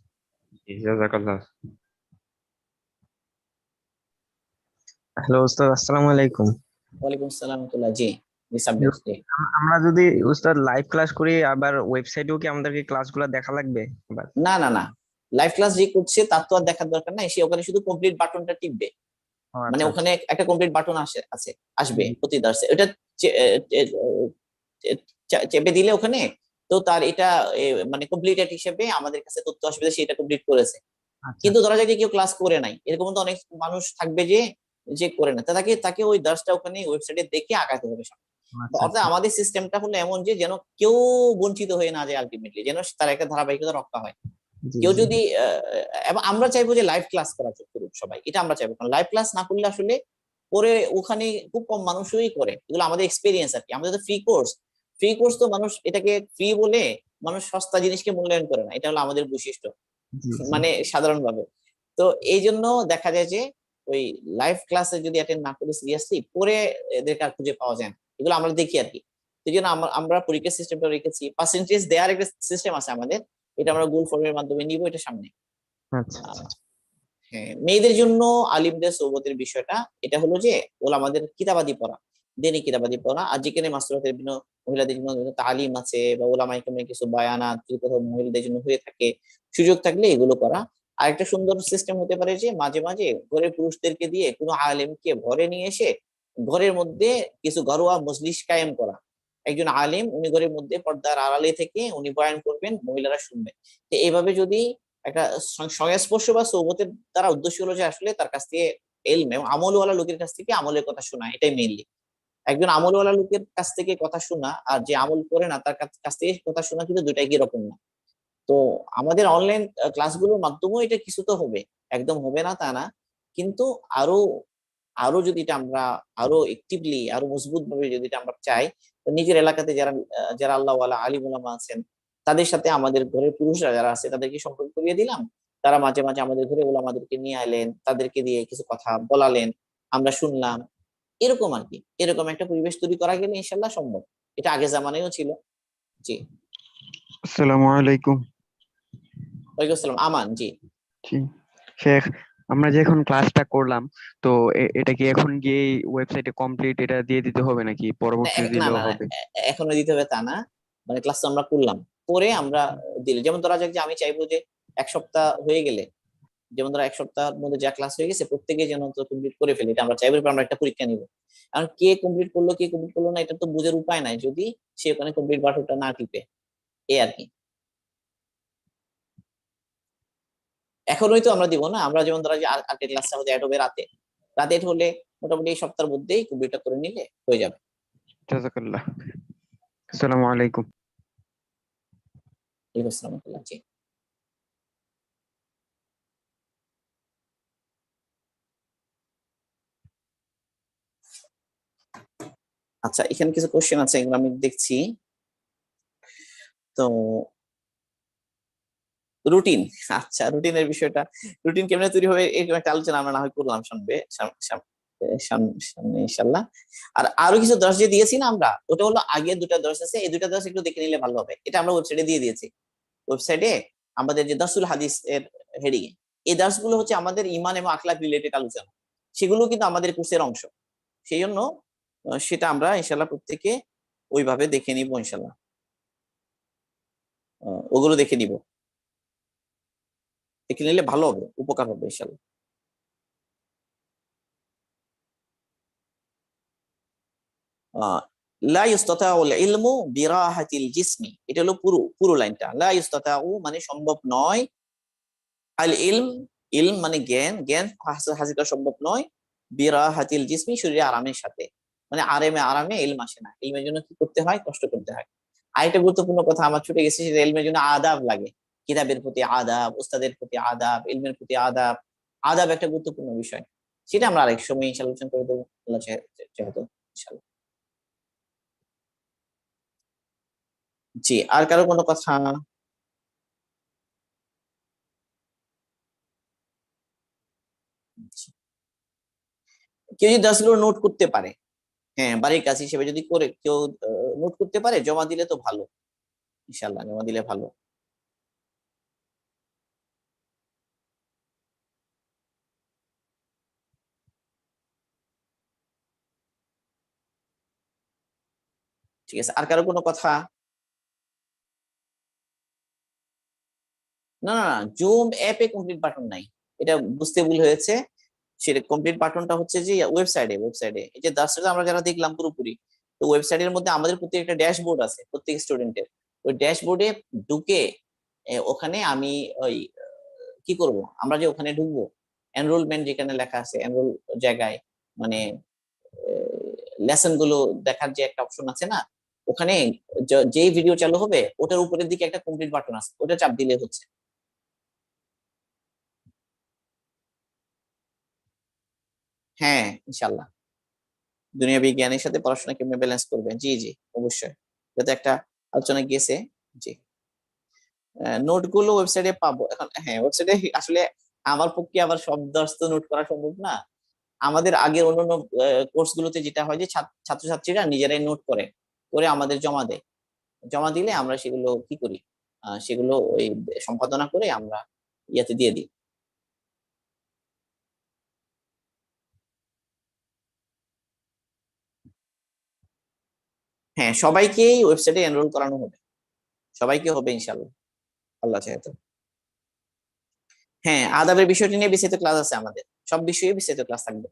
জি, জাযাকাল্লাহ। হ্যালো উস্তাদ, আসসালামু আলাইকুম। ওয়ালাইকুম আসসালাম ওয়া রাহমাতুল্লাহ। জি, জি সাব্বির, জি। আমরা যদি উস্তাদ লাইভ ক্লাস করি, আবার ওয়েবসাইটেও কি আমাদেরকে ক্লাসগুলো দেখা লাগবে আবার? না না না, লাইভ ক্লাস যে করছে তার তো আর দেখার দরকার নাই, সে ওখানে শুধু কমপ্লিট বাটনটা টিপবে। ও মানে আচ্ছা আচ্ছা। ওখানে একটা কমপ্লিট বাটন আসবে জি, প্রতি দার্সে, ওটা চেপে দিলে ওখানে, তো তার এটা মানে কমপ্লিটেড হিসেবে আমাদের কাছে তথ্য আসবে যে সেটা কমপ্লিট করেছে। আচ্ছা কিন্তু ধরা যায় যে কেউ ক্লাস করে নাই, এরকম তো অনেক মানুষ থাকবে যে যে করে না, তাকে তাকে ওই দার্সটা ওখানে ওয়েবসাইটে দেখে আগাতে হবে সামনে। আচ্ছা অর্থাৎ আচ্ছা। আমাদের সিস্টেমটা হলো এমন যে যেন কেউ বঞ্চিত হয়ে না যায়, আলটিমেটলি যেন তার একটা ধারাবাহিকতা রক্ষা হয়। জি কেউ জি। যদি এবং আমরা চাইবো যে লাইভ ক্লাস করা করুক সবাই, এটা আমরা চাইবো। কারণ লাইভ ক্লাস না করলে আসলে পরে ওখানে খুব কম মানুষই করে, এগুলো আমাদের এক্সপিরিয়েন্স আর কি। আমাদের তো ফ্রি কোর্স তো মানুষ এটাকে ফ্রি বলে মানুষ সস্তা জিনিসকে মূল্যায়ন করে না, এটা হলো আমাদের বৈশিষ্ট্য জি জি। মানে সাধারণভাবে। তো এই জন্য দেখা যায় যে ওই লাইভ ক্লাসে যদি অ্যাটেন্ড না করি সিরিয়াসলি, পরে এদেরকে আর খুঁজে পাওয়া যায় না, এগুলো আমরা দেখি আর কি। সেই জন্য আমরা পরীক্ষার সিস্টেমটা রেখেছি, পার্সেন্টেজ দেওয়ার একটা সিস্টেম আছে আমাদের, এটা আমরা গুগল ফর্মের মাধ্যমে নিব এটা সামনে। আচ্ছা আচ্ছা। হ্যাঁ, মেয়েদের জন্য আলিমদের সৌবতের বিষয়টা এটা হলো যে ওরা আমাদের কিতাবাদি পড়া, দিনী কিতাবাদি পড়া, আর যেখানে মাসরুফের বিভিন্ন মহিলাদের জন্য তালিম আছে বা ওলামা ইকরামের কিছু বায়ানাত যদি কোথাও মহিলাদের জন্য হয়ে থাকে, সুযোগ থাকলে এগুলো করা। আর একটা সুন্দর সিস্টেম হতে পারে যে মাঝে মাঝে ঘরের পুরুষদেরকে দিয়ে কোনো আলেমকে ঘরে নিয়ে এসে ঘরের মধ্যে কিছু ঘরোয়া মজলিস কায়েম করা। একজন আলেম উনি ঘরের মধ্যে পর্দার আড়ালে থেকে উনি বয়ান করবেন, মহিলারা শুনবেন। তো এইভাবে যদি একটা সংস্পর্শ বা সৌবতের দ্বারা উদ্দেশ্য হলো যে আসলে তার কাছ থেকে এলম এবং আমলওয়ালা লোকের কাছ থেকে আমলের কথা শোনা, এটাই মেইনলি। একজন আমলওয়ালা লোকের কাছ থেকে কথা শোনা আর যে আমল করে না তার কাছ থেকে কথা শোনা কিন্তু দুইটাই কি রকম না। তো আমাদের অনলাইন ক্লাসগুলোর মাধ্যমেও এটা কিছু তো হবে, একদম হবে না তা না, কিন্তু আরো আরো যদি এটা আমরা আরো অ্যাক্টিভলি আরো মজবুত ভাবে যদি এটা আমরা চাই, তো নিজের এলাকাতে যারা আল্লাহওয়ালা আলিম উলামা আছেন তাদের সাথে আমাদের ঘরের পুরুষরা যারা আছে তাদেরকে সম্পর্ক করিয়ে দিলাম। তারা মাঝে মাঝে আমাদের ঘরে ওলামাদেরকে নিয়ে আইলেন, তাদেরকে দিয়ে কিছু কথা বলালেন, আমরা শুনলাম, এরকম আর কি। এরকম একটা পরিবেশ তৈরি করা গেলে ইনশাল্লাহ সম্ভব। এটা আগে জামানায়ও ছিল। জি। আসসালামু আলাইকুম। ওয়ালাইকুম আসসালাম, আমান, জি। জি শেখ, আমরা যে এখন ক্লাসটা করলাম, তো এটা কি এখন গিয়ে ওয়েবসাইটে কমপ্লিট এটা দিয়ে দিতে হবে নাকি না পরবর্তীতে না দিলেও না না, হবে? এখনো দিতে হবে তা না। মানে ক্লাস আমরা করলাম, পরে আমরা দিলে, যেমন ধরা যাক যে আমি চাইবো যে 1 সপ্তাহ হয়ে গেলে, যেমন ধরো 1 সপ্তাহের মধ্যে যা ক্লাস হয়ে গেছে প্রত্যেকে যেন কমপ্লিট করে ফেলে, এটা আমরা চাইবো। এরপর আমরা একটা পরীক্ষা নিব, কারণ কে কমপ্লিট করলো কে কমপ্লিট করলো না এটা তো বোঝার উপায় নাই যদি সে ওখানে কমপ্লিট বাটনটা না টিপে, এই আর কি। এখনোই তো আমরা দিব না, আমরা যেমন ধরা যে আজকে ক্লাসটা হচ্ছে অ্যাড হবে রাতে, রাতে add হলে মোটামুটি এই সপ্তাহের মধ্যেই কমপ্লিটটা করে নিলে হয়ে যাবে। জাযাকাল্লাহ। আসসালামু আলাইকুম। ঠিক আছে, রহমতুল্লাহ, জি। আচ্ছা, এখানে কিছু কোশ্চেন আছে, এগুলো আমি দেখছি। তো রুটিন, আচ্ছা রুটিনের বিষয়টা, রুটিন কেমনে তৈরি হবে এরকম একটা আলোচনা আমরা না হয় করলাম সামনে সামনে ইনশাল্লাহ। আর আরো কিছু দর্শ যে দিয়েছি না আমরা, ওটা হলো আগে 2টা দর্শ আছে, এই 2টা দর্শ একটু দেখে নিলে ভালো হবে। এটা আমরা ওয়েবসাইটে দিয়ে দিয়েছি। ওয়েবসাইটে আমাদের যে দাসুল হাদিস এর হেডিং, এই দার্সগুলো হচ্ছে আমাদের ইমান এবং আখলাক রিলেটেড আলোচনা, সেগুলো কিন্তু আমাদের কোর্সের অংশ। সেই জন্য সেটা আমরা ইনশাল্লাহ প্রত্যেকে ওইভাবে দেখে নিব ইনশাল্লাহ, ওগুলো দেখে নিব, দেখে নিলে ভালো হবে, উপকার হবে ইনশাল্লাহ। লা ইস্তাতাউল ইলমু বিরাহাতিল জিসমি, এটা হলো পুরো লাইনটা। লা ইস্তাতাউ মানে সম্ভব নয়, আল ইলম, ইলম মানে জ্ঞান, জ্ঞান হাসিল করা সম্ভব নয়, বিরাহাতিল জিসমি শরীরে আরামের সাথে, মানে আরামে ইলম আসে না, ইলমের জন্য কি করতে হয়, কষ্ট করতে হয়। আরেকটা গুরুত্বপূর্ণ কথা আমার ছুটে গেছে, সেটা ইলমের জন্য আদাব লাগে, কিতাবের প্রতি আদাব, উস্তাদের প্রতি আদাব, ইলমের প্রতি আদাব। আদাব একটা গুরুত্বপূর্ণ বিষয়। সেটা আমরা আরেক সময় ইনশাআল্লাহ আলোচনা করে দেবো আল্লাহ চাহে ইনশাআল্লাহ। জি, আর কারো কোনো কথা? জি। কেউ যদি দাসগুলো নোট করতে পারে, হ্যাঁ বাড়ির কাজ হিসেবে যদি করে কেউ নোট করতে পারে জমা দিলে তো ভালো, ইনশাআল্লাহ জমা দিলে ভালো। ঠিক আছে, আর কারো কোনো কথা? না না না, জুম অ্যাপে কমপ্লিট বাটন নাই, এটা বুঝতে ভুল হয়েছে। সেটা কমপ্লিট বাটনটা হচ্ছে যে ওয়েবসাইটে এই যে দাসটা আমরা যারা দেখলাম পুরোপুরি, তো ওয়েবসাইটের মধ্যে আমাদের প্রত্যেক একটা ড্যাশবোর্ড আছে প্রত্যেক স্টুডেন্টের। ওই ড্যাশবোর্ডে ঢুকে ওখানে আমি ওই কি করব, আমরা যে ওখানে ঢুকবো এনরোলমেন্ট যেখানে লেখা আছে এনরোল জায়গায়, মানে লেসন গুলো দেখার যে একটা অপশন আছে না, ওখানে যেই ভিডিও চালু হবে ওটার উপরের দিকে একটা কমপ্লিট বাটন আছে, ওটা চাপ দিলে হচ্ছে। হ্যাঁ ইনশাল্লাহ, দুনিয়া বিজ্ঞানের সাথে পড়াশোনা কেমনে ব্যালেন্স করবেন, জি জি অবশ্যই, এটা একটা আলোচনা গিয়েছে। জি, নোট গুলো ওয়েবসাইটে পাবো এখন, হ্যাঁ ওয়েবসাইটে আসলে আমার পক্ষে আবার সব দর্শ তো নোট করা সম্ভব না। আমাদের আগের অন্যান্য কোর্স গুলোতে যেটা হয় যে ছাত্রছাত্রীরা নিজেরাই নোট করে করে আমাদের জমা দেয়, জমা দিলে আমরা সেগুলো কি করি, সেগুলো ওই সম্পাদনা করে আমরা ইয়াতে দিয়ে দিই। হ্যাঁ সবাইকেই ওয়েবসাইটে এনরোল করানো হবে, সবাইকে হবে ইনশাল্লাহ আল্লাহ চাহে তো। হ্যাঁ আদাবের বিষয়টি নিয়ে বিস্তারিত ক্লাস আছে আমাদের, সব বিষয়ে বিস্তারিত ক্লাস থাকবে।